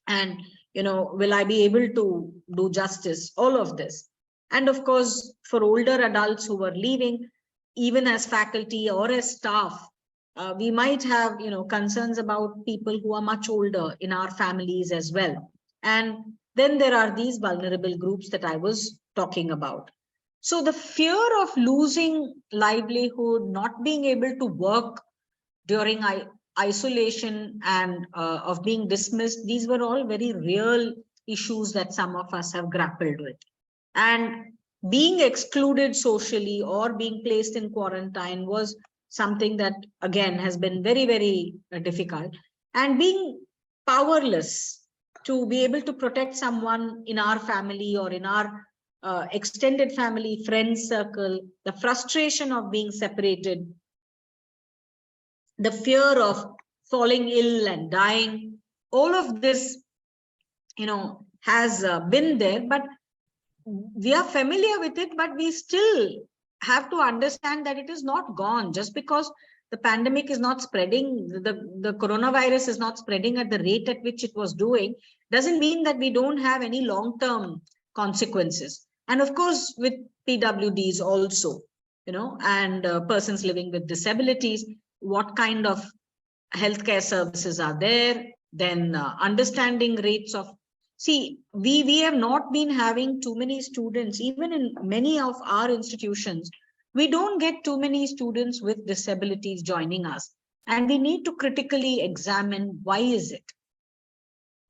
And will I be able to do justice? All of this. And of course, for older adults who were leaving, even as faculty or as staff, we might have, concerns about people who are much older in our families as well. And then there are these vulnerable groups that I was talking about. So the fear of losing livelihood, not being able to work during isolation and of being dismissed, these were all very real issues that some of us have grappled with. And being excluded socially or being placed in quarantine was something that, again, has been very, very difficult. And being powerless to be able to protect someone in our family or in our extended family, friends circle, the frustration of being separated, the fear of falling ill and dying, all of this, has been there, but we are familiar with it, but we still have to understand that it is not gone. Just because the pandemic is not spreading, the coronavirus is not spreading at the rate at which it was doing, doesn't mean that we don't have any long-term consequences. And of course, with PWDs also, and persons living with disabilities, what kind of healthcare services are there, then understanding rates of, see, we have not been having too many students, even in many of our institutions, we don't get too many students with disabilities joining us. And we need to critically examine, why is it?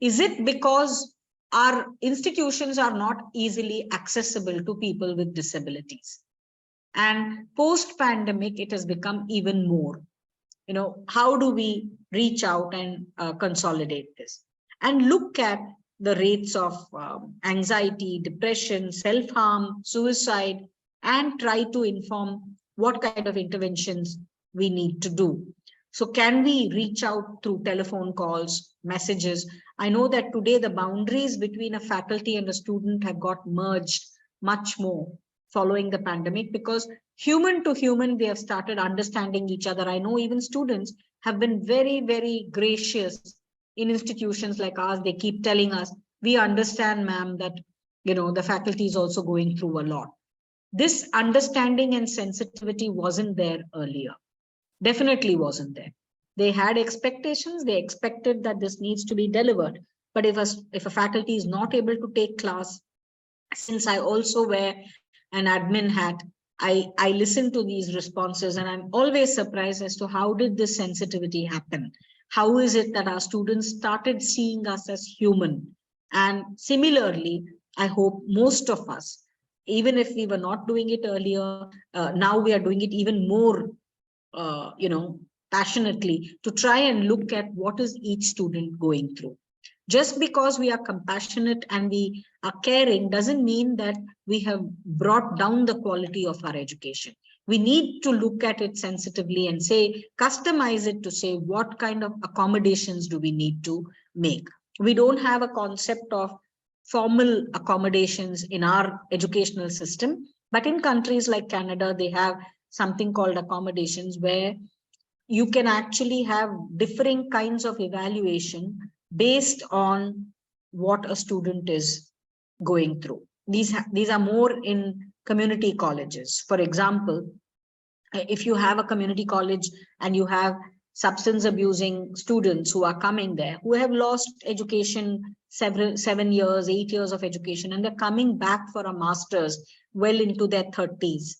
Is it because our institutions are not easily accessible to people with disabilities? And post-pandemic, it has become even more. How do we reach out and consolidate this and look at the rates of anxiety, depression, self-harm, suicide, and try to inform what kind of interventions we need to do. So can we reach out through telephone calls, messages? I know that today the boundaries between a faculty and a student have got merged much more following the pandemic, because human to human, we have started understanding each other. I know even students have been very, very gracious in institutions like ours. They keep telling us, we understand, ma'am, that, the faculty is also going through a lot. This understanding and sensitivity wasn't there earlier. Definitely wasn't there. They had expectations. They expected that this needs to be delivered. But if a faculty is not able to take class, since I also wear an admin hat, I listen to these responses, and I'm always surprised as to how did this sensitivity happen? How is it that our students started seeing us as human? And similarly, I hope most of us, even if we were not doing it earlier, now we are doing it even more, passionately, to try and look at what is each student going through. Just because we are compassionate and we are caring doesn't mean that we have brought down the quality of our education. We need to look at it sensitively and say, customize it to say, what kind of accommodations do we need to make? We don't have a concept of formal accommodations in our educational system, but in countries like Canada, they have something called accommodations, where you can actually have differing kinds of evaluation based on what a student is going through. These are more in community colleges. For example, if you have a community college and you have substance abusing students who are coming there, who have lost education, 7 years, 8 years of education, and they're coming back for a master's well into their 30s.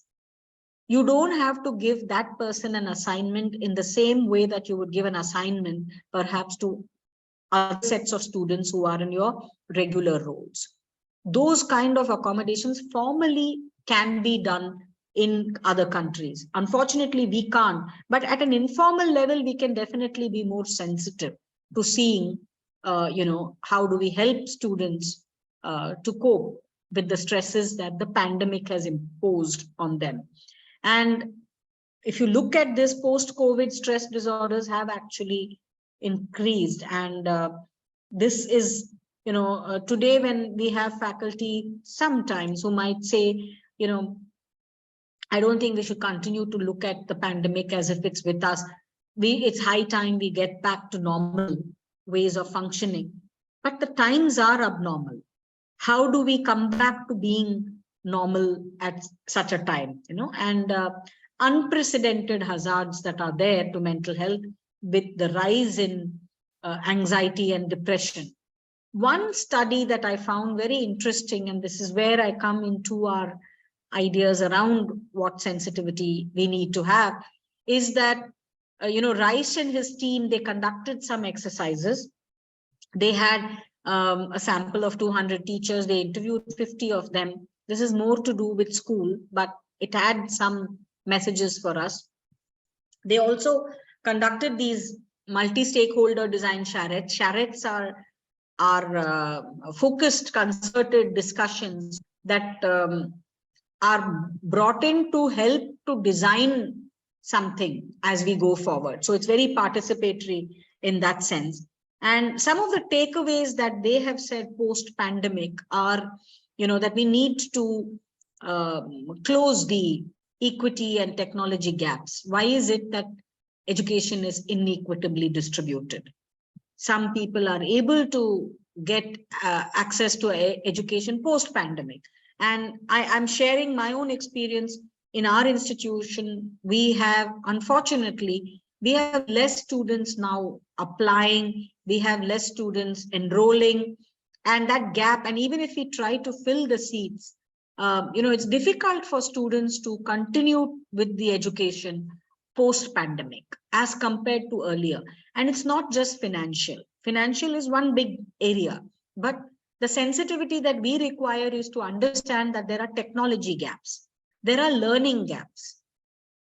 You don't have to give that person an assignment in the same way that you would give an assignment perhaps to other sets of students who are in your regular roles. Those kind of accommodations formally can be done in other countries. Unfortunately, we can't, but at an informal level, we can definitely be more sensitive to seeing, how do we help students to cope with the stresses that the pandemic has imposed on them. And if you look at this, post-COVID stress disorders have actually increased. And this is, today when we have faculty sometimes who might say, I don't think we should continue to look at the pandemic as if it's with us. It's high time we get back to normal ways of functioning. but the times are abnormal. How do we come back to being normal at such a time, and unprecedented hazards that are there to mental health with the rise in anxiety and depression. One study that I found very interesting, and this is where I come into our ideas around what sensitivity we need to have, is that, Rice and his team, they conducted some exercises. They had a sample of 200 teachers. They interviewed 50 of them. This is more to do with school, but it had some messages for us. They also conducted these multi-stakeholder design charrettes. Charrettes are focused, concerted discussions that are brought in to help to design something as we go forward. So it's very participatory in that sense. And some of the takeaways that they have said post-pandemic are, that we need to close the equity and technology gaps. Why is it that education is inequitably distributed? Some people are able to get access to education post-pandemic. And I'm sharing my own experience. In our institution, we have, unfortunately, we have less students now applying, we have less students enrolling, and that gap, and even if we try to fill the seats, it's difficult for students to continue with the education post-pandemic as compared to earlier. And it's not just financial. Financial is one big area, but the sensitivity that we require is to understand that there are technology gaps. There are learning gaps.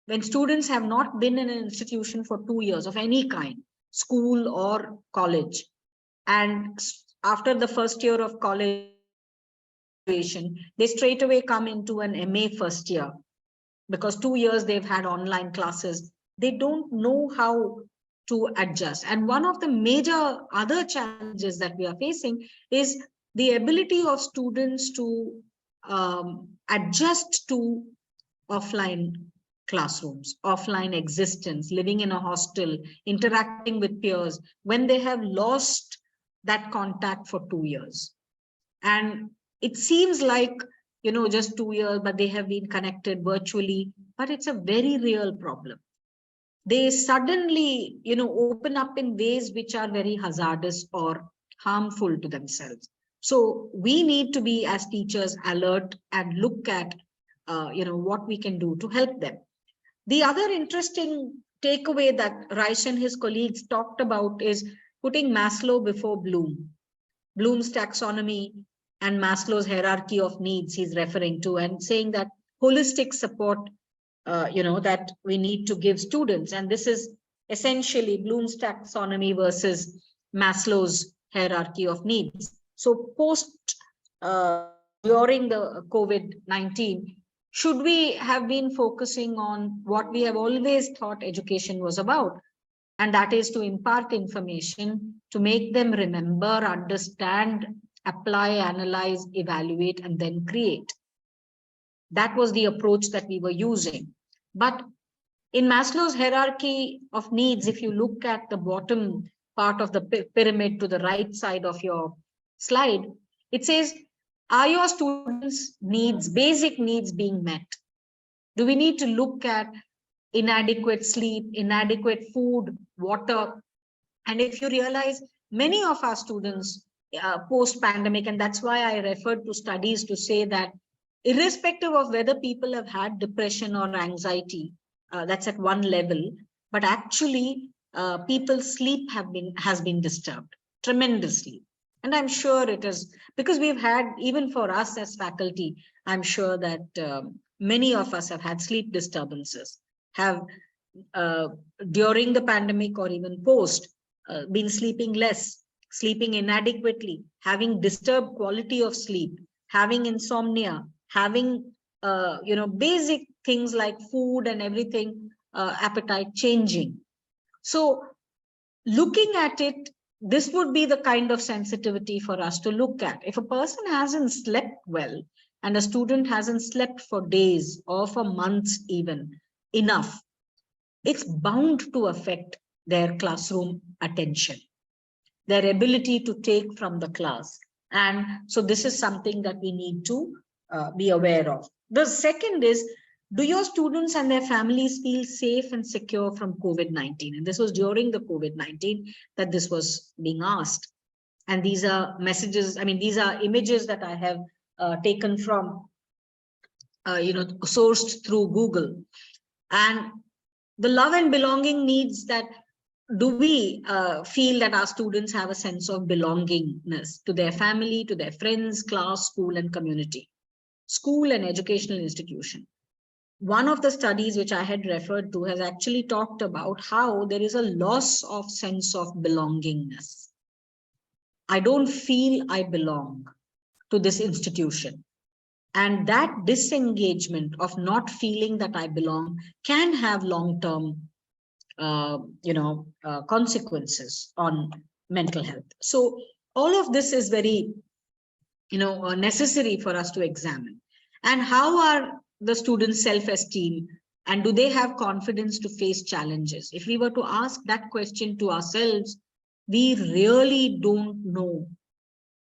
When students have not been in an institution for 2 years of any kind, school or college, and after the first year of college, they straight away come into an MA first year, because 2 years they've had online classes. They don't know how to adjust. And one of the major other challenges that we are facing is the ability of students to adjust to offline classrooms, offline existence, living in a hostel, interacting with peers, when they have lost that contact for 2 years. And it seems like, just 2 years, but they have been connected virtually, but it's a very real problem. They suddenly, open up in ways which are very hazardous or harmful to themselves. So we need to be, as teachers, alert and look at, what we can do to help them. The other interesting takeaway that Rice and his colleagues talked about is putting Maslow before Bloom. Bloom's taxonomy and Maslow's hierarchy of needs he's referring to, and saying that holistic support, that we need to give students. And this is essentially Bloom's taxonomy versus Maslow's hierarchy of needs. So during the COVID-19, should we have been focusing on what we have always thought education was about? And that is to impart information, to make them remember, understand, apply, analyze, evaluate, and then create. That was the approach that we were using. But in Maslow's hierarchy of needs, if you look at the bottom part of the pyramid to the right side of your slide, it says, are your students' needs, basic needs, being met? Do we need to look at inadequate sleep, inadequate food, water? And if you realize, many of our students post-pandemic, and that's why I referred to studies to say that irrespective of whether people have had depression or anxiety, that's at one level, but actually people's sleep has been disturbed tremendously. And I'm sure it is because we've had, even for us as faculty, I'm sure that many of us have had sleep disturbances, have during the pandemic or even post, been sleeping less, sleeping inadequately, having disturbed quality of sleep, having insomnia, having basic things like food and everything, appetite changing. So looking at it, this would be the kind of sensitivity for us to look at. If a person hasn't slept well, and a student hasn't slept for days or for months even enough, it's bound to affect their classroom attention. their ability to take from the class. And so this is something that we need to be aware of. The second is, do your students and their families feel safe and secure from COVID-19? And this was during the COVID-19 that this was being asked. And these are messages, I mean, these are images that I have taken from, sourced through Google. And the love and belonging needs that, do we feel that our students have a sense of belongingness to their family, to their friends, class, school, and community, school and educational institution? One of the studies which I had referred to has actually talked about how there is a loss of sense of belongingness. I don't feel I belong to this institution. And that disengagement of not feeling that I belong can have long-term consequences on mental health. So all of this is very, necessary for us to examine. And how are the students' self-esteem, and do they have confidence to face challenges? If we were to ask that question to ourselves, we really don't know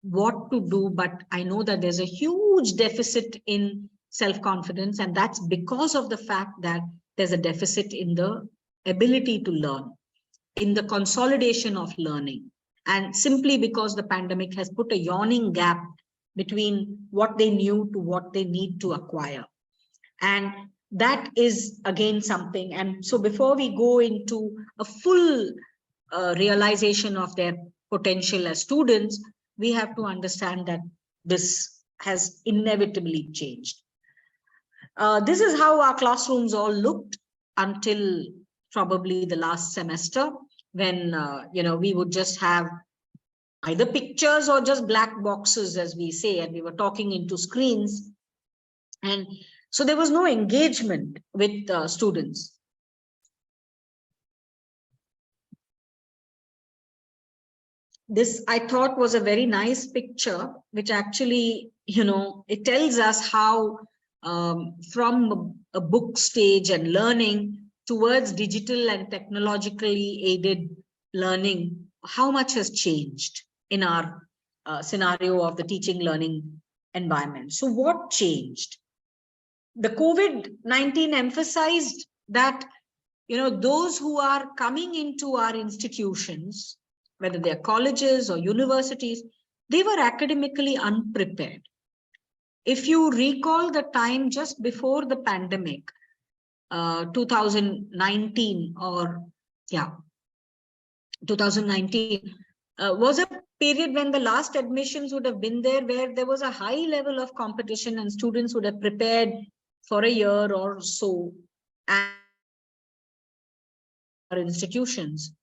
what to do, but I know that there's a huge deficit in self-confidence, and that's because of the fact that there's a deficit in the ability to learn, in the consolidation of learning, and simply because the pandemic has put a yawning gap between what they knew to what they need to acquire. And that is again something. And so before we go into a full realization of their potential as students, we have to understand that this has inevitably changed. This is how our classrooms all looked until probably the last semester, when we would just have either pictures or just black boxes, as we say, and we were talking into screens. And so there was no engagement with students. This, I thought, was a very nice picture, which actually, it tells us how from a book stage and learning towards digital and technologically aided learning, how much has changed in our scenario of the teaching learning environment. So what changed? The COVID-19 emphasized that, those who are coming into our institutions, whether they're colleges or universities, they were academically unprepared. If you recall the time just before the pandemic, 2019 was a period when the last admissions would have been there, where there was a high level of competition and students would have prepared for a year or so at our institutions.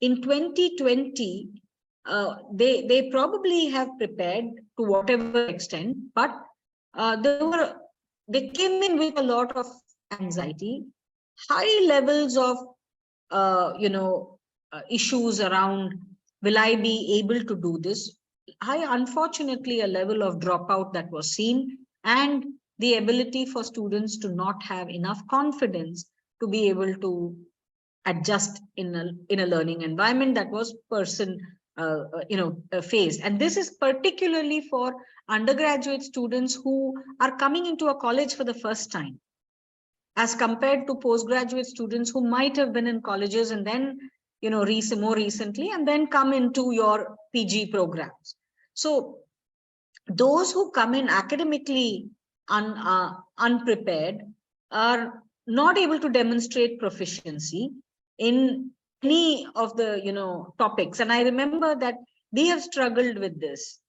In 2020, they probably have prepared to whatever extent, but they came in with a lot of anxiety, high levels of issues around, will I be able to do this? Unfortunately, a level of dropout that was seen, and the ability for students to not have enough confidence to be able to adjust in a learning environment that was faced. And this is particularly for undergraduate students who are coming into a college for the first time, as compared to postgraduate students who might have been in colleges and then, more recently, and then come into your PG programs. So those who come in academically unprepared are not able to demonstrate proficiency in any of the topics. And I remember that we have struggled with this,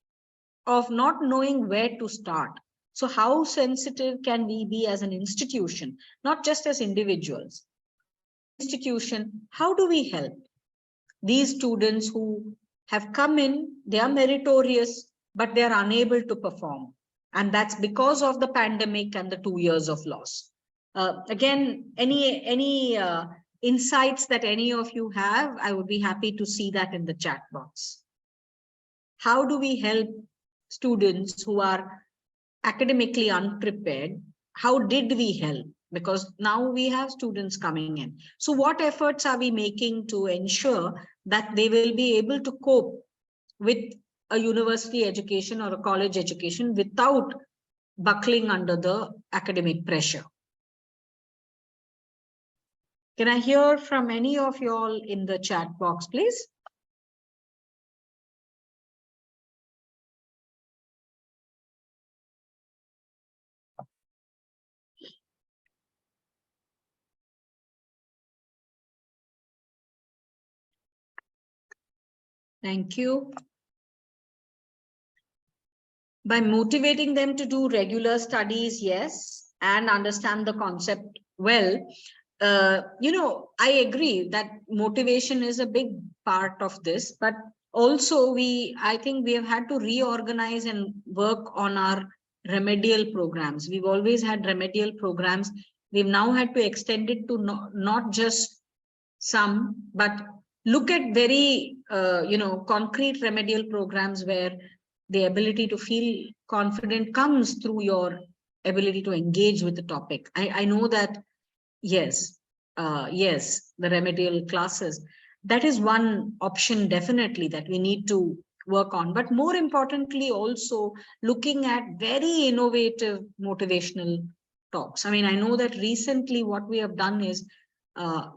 of not knowing where to start. So how sensitive can we be as an institution, not just as individuals? Institution, how do we help these students who have come in, they are meritorious, but they are unable to perform? And that's because of the pandemic and the 2 years of loss. Again, any insights that any of you have, I would be happy to see that in the chat box. How do we help students who are academically unprepared? How did we help? Because now we have students coming in. So what efforts are we making to ensure that they will be able to cope with a university education or a college education without buckling under the academic pressure. Can I hear from any of you all in the chat box, please? Thank you. By motivating them to do regular studies, yes, and understand the concept well. I agree that motivation is a big part of this, but also I think we have had to reorganize and work on our remedial programs. We've always had remedial programs. We've now had to extend it to not just some, but look at very, concrete remedial programs where the ability to feel confident comes through your ability to engage with the topic. I know that, yes, the remedial classes, that is one option definitely that we need to work on. But more importantly, also looking at very innovative motivational talks. I mean, I know that recently what we have done is,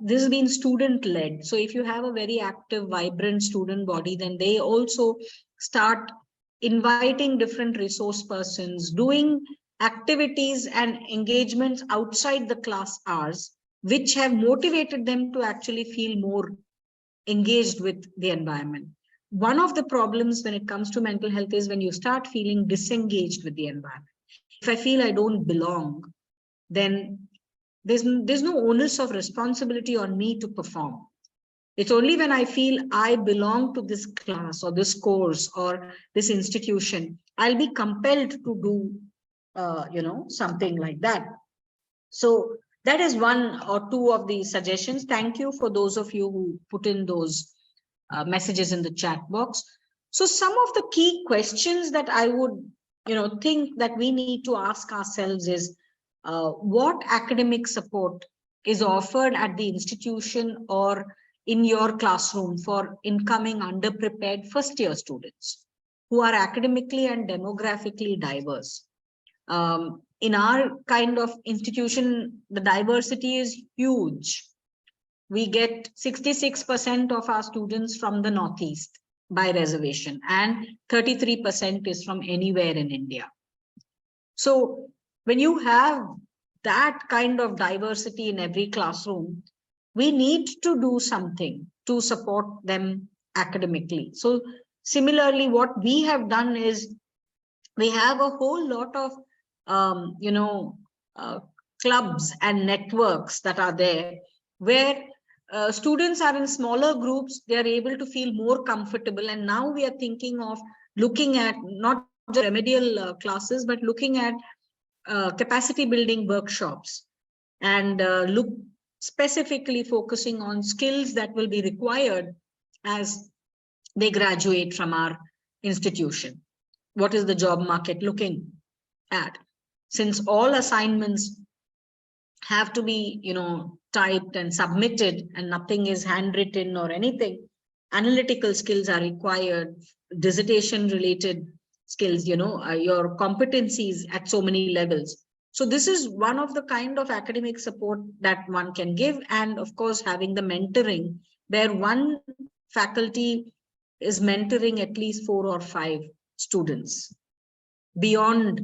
this has been student led. So if you have a very active, vibrant student body, then they also start inviting different resource persons, doing activities and engagements outside the class hours, which have motivated them to actually feel more engaged with the environment. One of the problems when it comes to mental health is when you start feeling disengaged with the environment. If I feel I don't belong, then there's no onus of responsibility on me to perform. It's only when I feel I belong to this class or this course or this institution, I'll be compelled to do, something like that. So that is one or two of the suggestions. Thank you for those of you who put in those messages in the chat box. So some of the key questions that I would, think that we need to ask ourselves is, what academic support is offered at the institution or in your classroom for incoming underprepared first-year students who are academically and demographically diverse? In our kind of institution, the diversity is huge. We get 66% of our students from the Northeast by reservation, and 33% is from anywhere in India. So when you have that kind of diversity in every classroom, we need to do something to support them academically. So similarly, what we have done is we have a whole lot of clubs and networks that are there where students are in smaller groups. They are able to feel more comfortable. And now we are thinking of looking at not just remedial classes, but looking at capacity building workshops and look specifically focusing on skills that will be required as they graduate from our institution. What is the job market looking at? Since all assignments have to be, typed and submitted and nothing is handwritten or anything, analytical skills are required, dissertation related skills, your competencies at so many levels. So this is one of the kind of academic support that one can give. And of course, having the mentoring where one faculty is mentoring at least 4 or 5 students beyond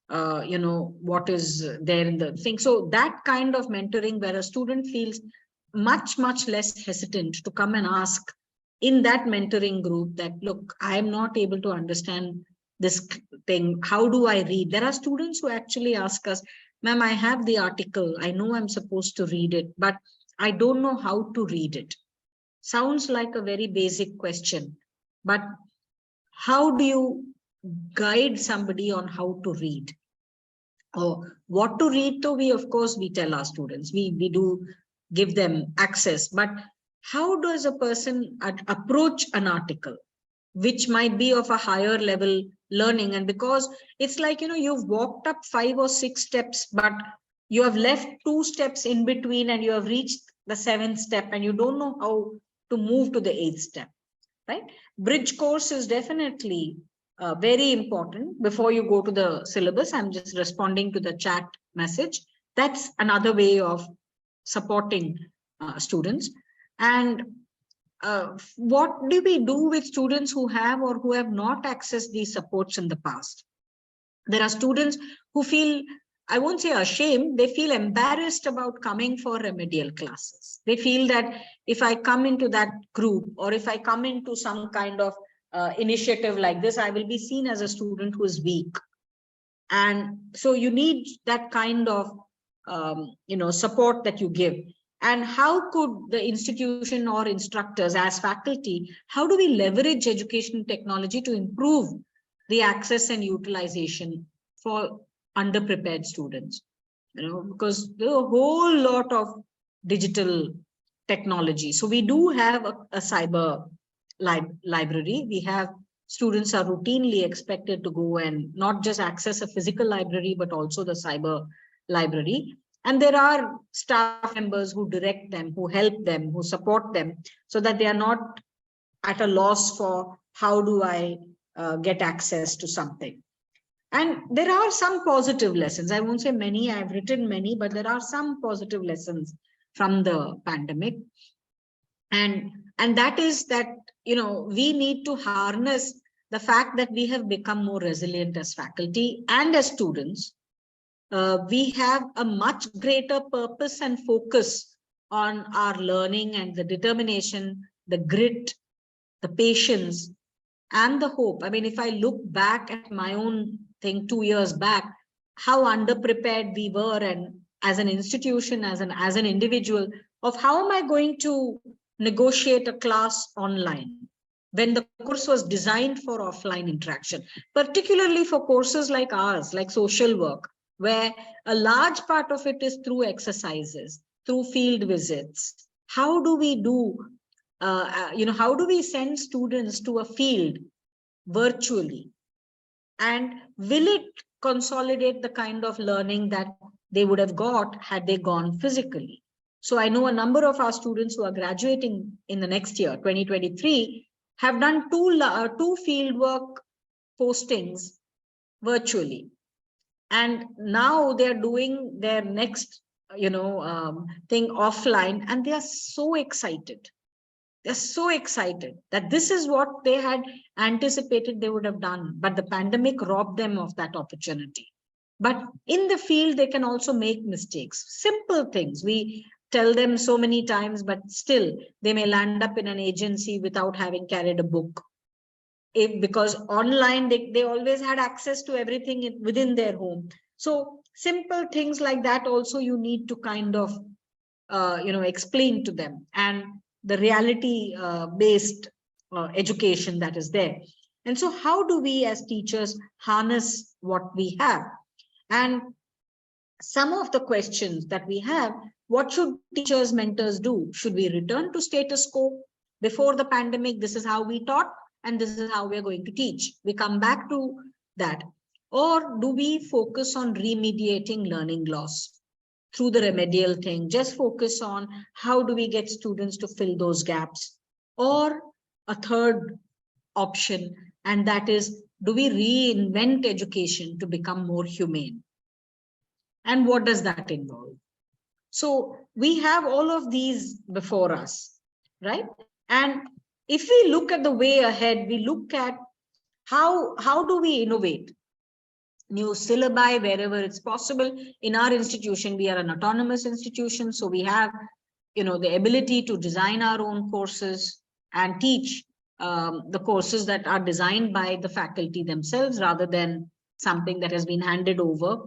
what is there in the thing. So that kind of mentoring where a student feels much less hesitant to come and ask in that mentoring group that, look, I am not able to understand this thing, how do I read? There are students who actually ask us, ma'am, I have the article, I know I'm supposed to read it, but I don't know how to read it. Sounds like a very basic question, but how do you guide somebody on how to read or what to read? To we, of course, we tell our students, we do give them access, but how does a person approach an article which might be of a higher level learning? And because it's like, you've walked up 5 or 6 steps, but you have left 2 steps in between and you have reached the 7th step and you don't know how to move to the 8th step, right? Bridge course is definitely very important before you go to the syllabus. I'm just responding to the chat message. That's another way of supporting students. And what do we do with students who have or who have not accessed these supports in the past? There are students who feel, I won't say ashamed, they feel embarrassed about coming for remedial classes. They feel that if I come into that group or if I come into some kind of initiative like this, I will be seen as a student who is weak. And so you need that kind of support that you give. And how could the institution or instructors as faculty, how do we leverage education technology to improve the access and utilization for underprepared students? Because there are a whole lot of digital technology. So we do have a cyber library. We have students are routinely expected to go and not just access a physical library, but also the cyber library. And there are staff members who direct them, who help them, who support them, so that they are not at a loss for how do I get access to something. And there are some positive lessons. I won't say many, I've written many, but there are some positive lessons from the pandemic. And that is that, we need to harness the fact that we have become more resilient as faculty and as students. We have a much greater purpose and focus on our learning, and the determination, the grit, the patience, and the hope. I mean, if I look back at my own thing 2 years back, how underprepared we were, and as an institution, as an individual, of how am I going to negotiate a class online when the course was designed for offline interaction, particularly for courses like ours, like social work, where a large part of it is through exercises, through field visits. How do we do, how do we send students to a field virtually? And will it consolidate the kind of learning that they would have got had they gone physically? So I know a number of our students who are graduating in the next year, 2023, have done two fieldwork postings virtually. And now they're doing their next, thing offline, and they are so excited. They're so excited that this is what they had anticipated they would have done, but the pandemic robbed them of that opportunity. But in the field, they can also make mistakes, simple things. We tell them so many times, but still they may land up in an agency without having carried a book. Because online, they always had access to everything within their home. So simple things like that also you need to kind of, explain to them, and the reality based education that is there. And so how do we as teachers harness what we have? And some of the questions that we have, what should teachers, mentors do? Should we return to status quo? Before the pandemic, this is how we taught, and this is how we're going to teach. We come back to that. Or do we focus on remediating learning loss through the remedial thing? Just focus on how do we get students to fill those gaps? Or a third option, and that is, do we reinvent education to become more humane? And what does that involve? So we have all of these before us, right? And if we look at the way ahead, we look at how do we innovate? New syllabi wherever it's possible. In our institution, we are an autonomous institution, so we have, the ability to design our own courses and teach the courses that are designed by the faculty themselves rather than something that has been handed over.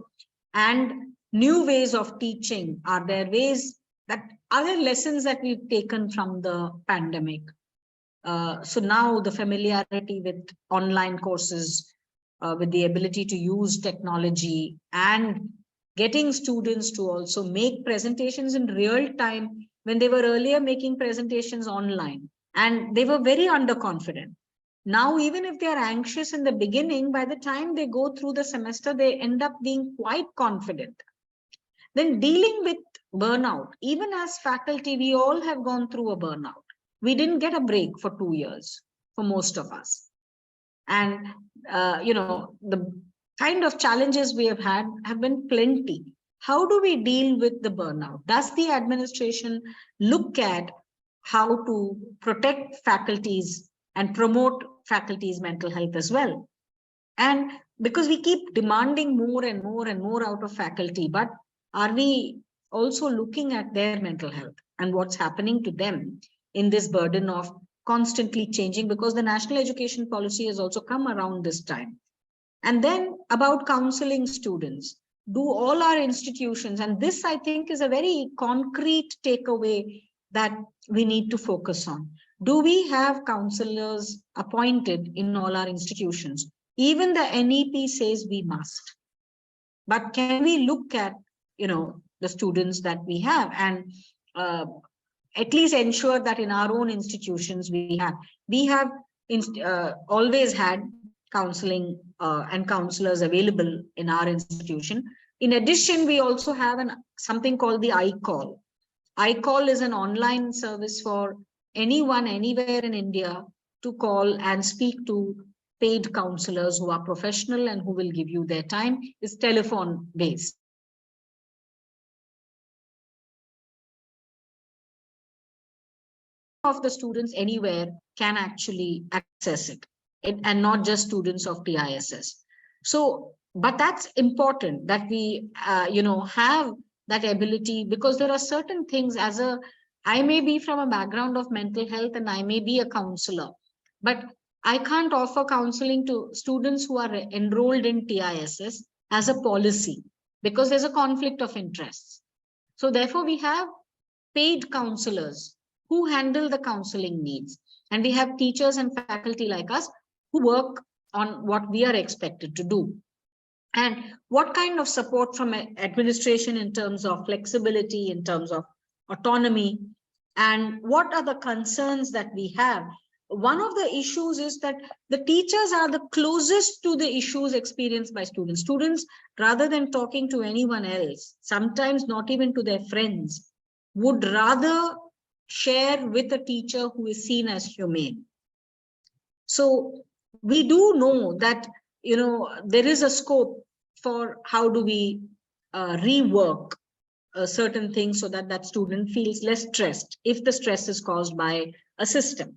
And new ways of teaching. Are there ways that other lessons that we've taken from the pandemic? So now the familiarity with online courses, with the ability to use technology, and getting students to also make presentations in real time, when they were earlier making presentations online and they were very underconfident. Now, even if they are anxious in the beginning, by the time they go through the semester, they end up being quite confident. Then dealing with burnout, even as faculty, we all have gone through a burnout. we didn't get a break for 2 years for most of us. And, the kind of challenges we have had have been plenty. How do we deal with the burnout? Does the administration look at how to protect faculties and promote faculties' mental health as well? And because we keep demanding more and more and more out of faculty, but are we also looking at their mental health and what's happening to them in this burden of constantly changing? Because the national education policy has also come around this time. And then about counseling students, do all our institutions, and this I think is a very concrete takeaway that we need to focus on. Do we have counselors appointed in all our institutions? Even the NEP says we must. But can we look at, the students that we have and at least ensure that in our own institutions we have always had counseling and counselors available in our institution. In addition, we also have something called the iCall. iCall is an online service for anyone, anywhere in India to call and speak to paid counselors who are professional and who will give you their time. It's telephone based. Of the students anywhere can actually access it, and not just students of TISS. So, but that's important that we, have that ability, because there are certain things I may be from a background of mental health and I may be a counselor, but I can't offer counseling to students who are enrolled in TISS as a policy because there's a conflict of interests. So therefore we have paid counselors who handle the counseling needs. And we have teachers and faculty like us who work on what we are expected to do. And what kind of support from administration in terms of flexibility, in terms of autonomy, and what are the concerns that we have? One of the issues is that the teachers are the closest to the issues experienced by students. Students, rather than talking to anyone else, sometimes not even to their friends, would rather share with a teacher who is seen as humane. So we do know that, there is a scope for how do we rework certain things so that that student feels less stressed if the stress is caused by a system.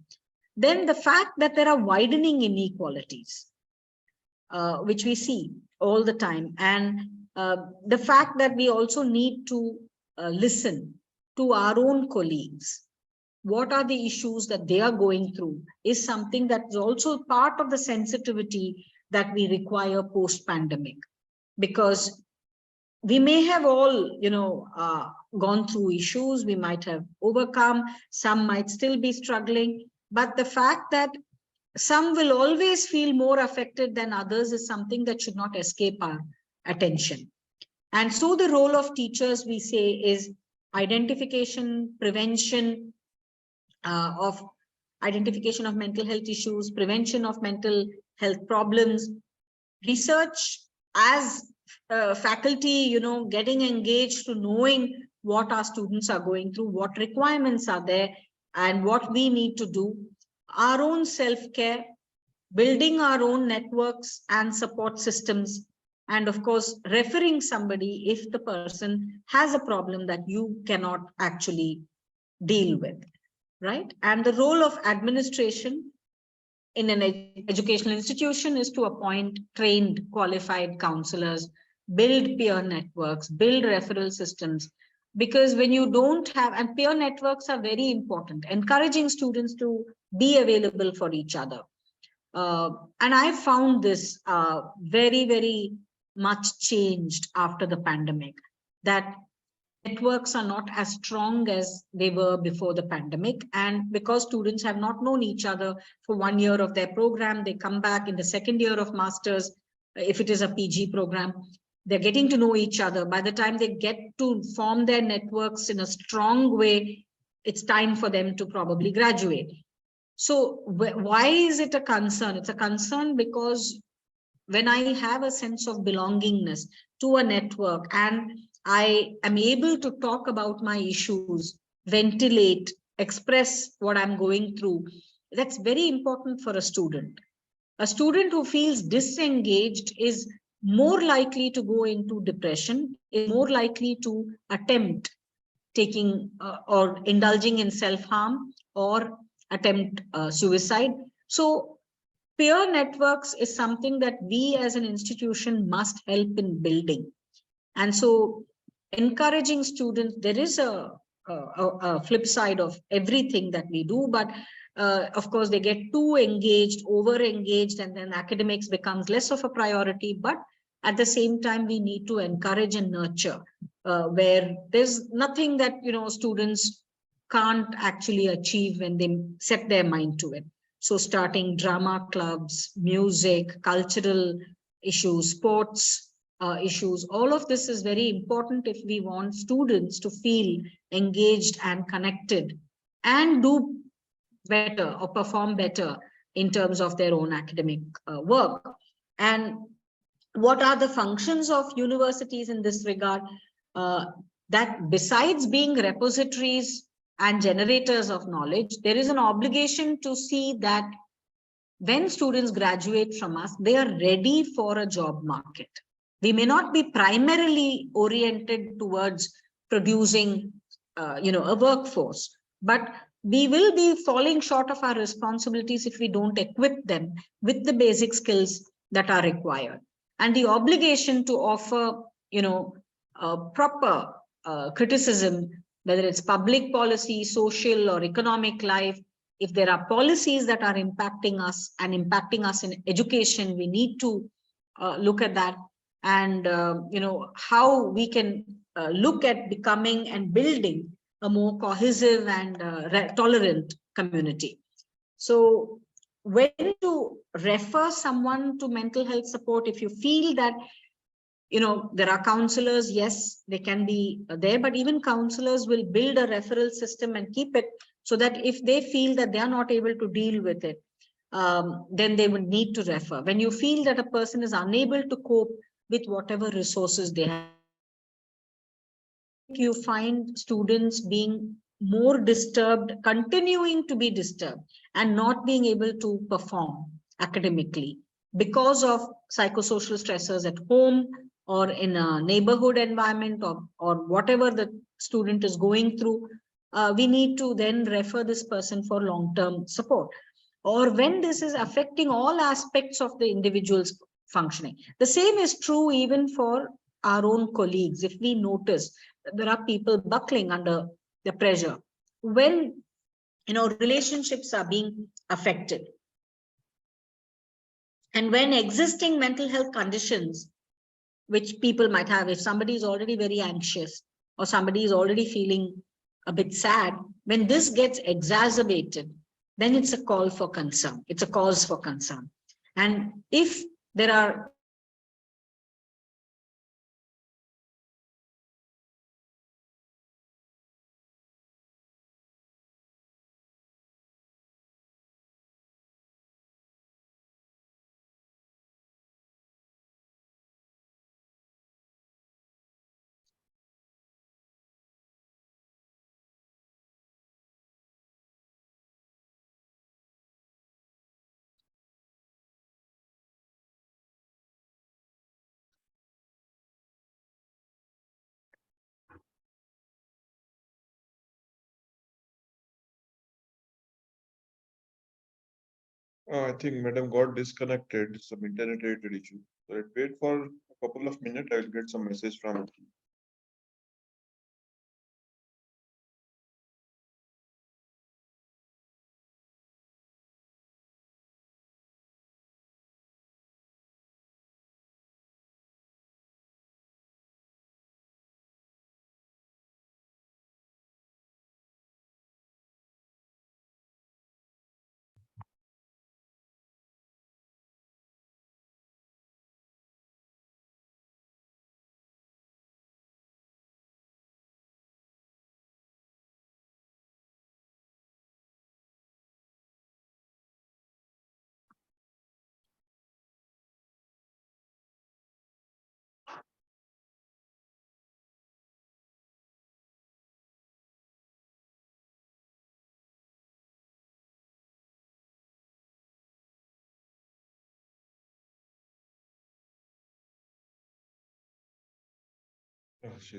Then the fact that there are widening inequalities, which we see all the time, and the fact that we also need to listen to our own colleagues. What are the issues that they are going through is something that is also part of the sensitivity that we require post-pandemic, because we may have all, gone through issues, we might have overcome, some might still be struggling, but the fact that some will always feel more affected than others is something that should not escape our attention. And so the role of teachers, we say, is identification, prevention of mental health issues, prevention of mental health problems, research as faculty, getting engaged to knowing what our students are going through, what requirements are there, and what we need to do, our own self-care, building our own networks and support systems, and of course, referring somebody if the person has a problem that you cannot actually deal with, right? And the role of administration in an educational institution is to appoint trained, qualified counselors, build peer networks, build referral systems, because when you don't have, and peer networks are very important, encouraging students to be available for each other. And I found this very, very much changed after the pandemic, that networks are not as strong as they were before the pandemic. And because students have not known each other for 1 year of their program, they come back in the second year of masters, if it is a PG program, they're getting to know each other. By the time they get to form their networks in a strong way, it's time for them to probably graduate. So why is it a concern? It's a concern because when I have a sense of belongingness to a network and I am able to talk about my issues, ventilate express what I'm going through. That's very important for a student. A student who feels disengaged is more likely to go into depression, is more likely to attempt taking or indulging in self-harm or attempt suicide. So peer networks is something that we as an institution must help in building. And so encouraging students, there is a flip side of everything that we do, but of course they get too engaged, over engaged, and then academics becomes less of a priority. But at the same time, we need to encourage and nurture, where there's nothing that students can't actually achieve when they set their mind to it. So starting drama clubs, music, cultural issues, sports issues, all of this is very important if we want students to feel engaged and connected and do better or perform better in terms of their own academic work. And what are the functions of universities in this regard? Uh, that besides being repositories and generators of knowledge, there is an obligation to see that when students graduate from us, they are ready for a job market. We may not be primarily oriented towards producing, a workforce, but we will be falling short of our responsibilities if we don't equip them with the basic skills that are required. And the obligation to offer, proper criticism, whether it's public policy, social or economic life. If there are policies that are impacting us and impacting us in education, we need to look at that, and how we can look at becoming and building a more cohesive and tolerant community. So when to refer someone to mental health support, if you feel that there are counselors, yes, they can be there, but even counselors will build a referral system and keep it, so that if they feel that they are not able to deal with it, then they would need to refer. When you feel that a person is unable to cope with whatever resources they have, you find students being more disturbed, continuing to be disturbed, and not being able to perform academically because of psychosocial stressors at home or in a neighborhood environment, or whatever the student is going through. We need to then refer this person for long-term support. Or when this is affecting all aspects of the individual's functioning. The same is true even for our own colleagues. If we notice that there are people buckling under the pressure, when relationships are being affected, and when existing mental health conditions which people might have, if somebody is already very anxious or somebody is already feeling a bit sad, when this gets exacerbated, then it's a call for concern. It's a cause for concern. And if there are I think Madam got disconnected, some internet related issue. So let's wait for a couple of minutes. I will get some message from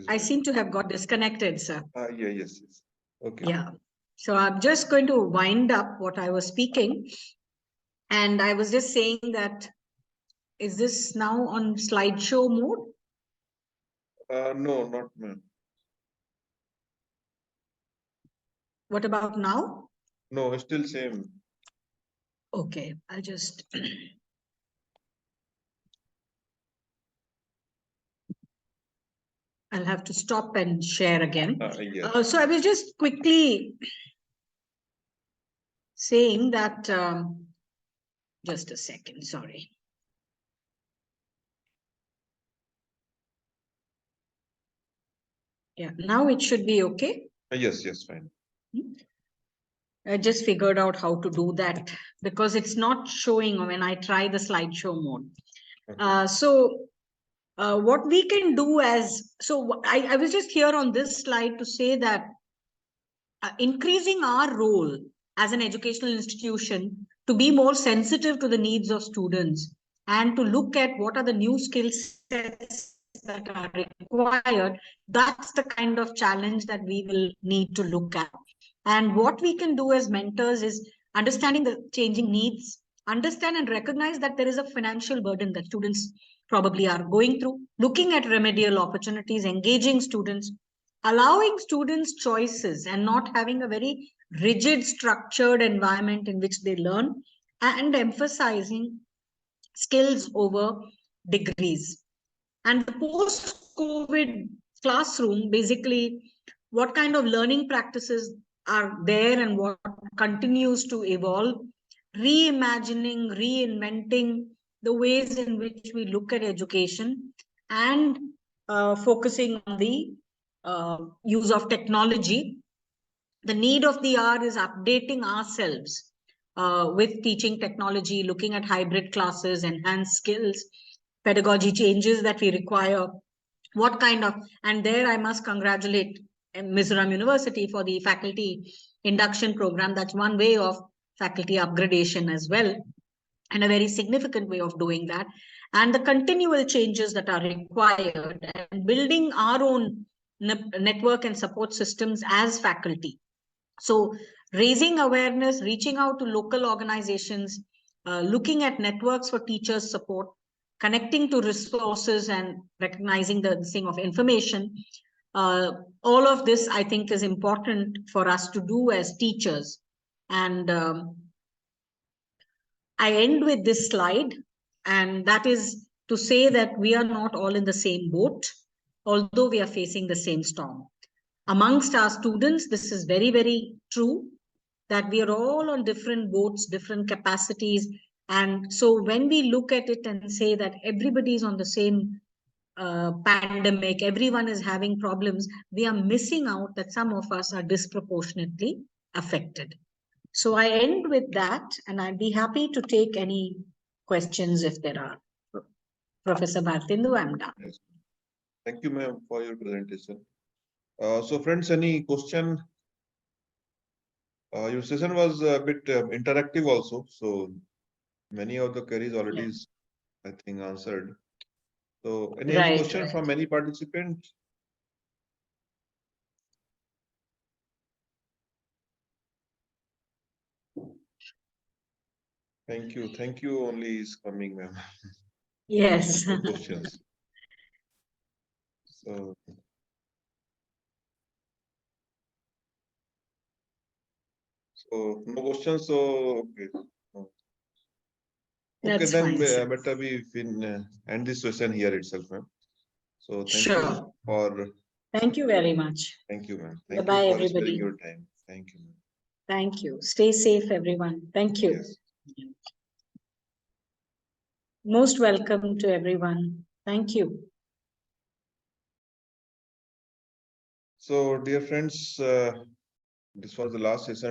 I seem to have got disconnected, sir. Yeah, yes. Okay. Yeah. So I'm just going to wind up what I was speaking. And I was just saying that, is this now on slideshow mode? No, not ma'am. What about now? No, it's still same. Okay, I'll just. I'll have to stop and share again. Yes. So I was just quickly saying that, just a second, sorry. Yeah, now it should be okay. Yes, fine. I just figured out how to do that because it's not showing when I try the slideshow mode. Okay. What we can do I was just here on this slide to say that increasing our role as an educational institution to be more sensitive to the needs of students and to look at what are the new skill sets that are required, that's the kind of challenge that we will need to look at. And what we can do as mentors is understanding the changing needs, understand and recognize that there is a financial burden that students probably are going through, looking at remedial opportunities, engaging students, allowing students choices and not having a very rigid, structured environment in which they learn, and emphasizing skills over degrees. And the post-COVID classroom, basically, what kind of learning practices are there and what continues to evolve, reimagining, reinventing the ways in which we look at education, and focusing on the use of technology. The need of the hour is updating ourselves with teaching technology, looking at hybrid classes, enhanced skills, pedagogy changes that we require. What kind of, and there I must congratulate Mizoram University for the faculty induction program. That's one way of faculty upgradation as well, and a very significant way of doing that. And the continual changes that are required, and building our own network and support systems as faculty. So raising awareness, reaching out to local organizations, looking at networks for teachers support, connecting to resources and recognizing the thing of information. All of this, I think, is important for us to do as teachers. And I end with this slide, and that is to say that we are not all in the same boat, although we are facing the same storm. Amongst our students, this is very, very true, that we are all on different boats, different capacities. And so when we look at it and say that everybody is on the same pandemic, everyone is having problems, we are missing out that some of us are disproportionately affected. So I end with that, and I'd be happy to take any questions if there are. Professor Bhartindu, I'm done. Yes. Thank you, ma'am, for your presentation. So friends, any question? Your session was a bit interactive also, so many of the queries already is, I think, answered. So any question from any participant? Thank you only is coming, ma'am. Yes. No questions. So no questions, so okay. Okay, That's then fine, better we end this session here itself, ma'am. So thank sure. you for. Thank you very much. Thank you, ma'am. Thank Bye-bye, you for everybody. sparing your time. Thank you, ma'am. Thank you. Stay safe, everyone. Thank you. Yes. Most welcome to everyone. Thank you. So, dear friends, this was the last session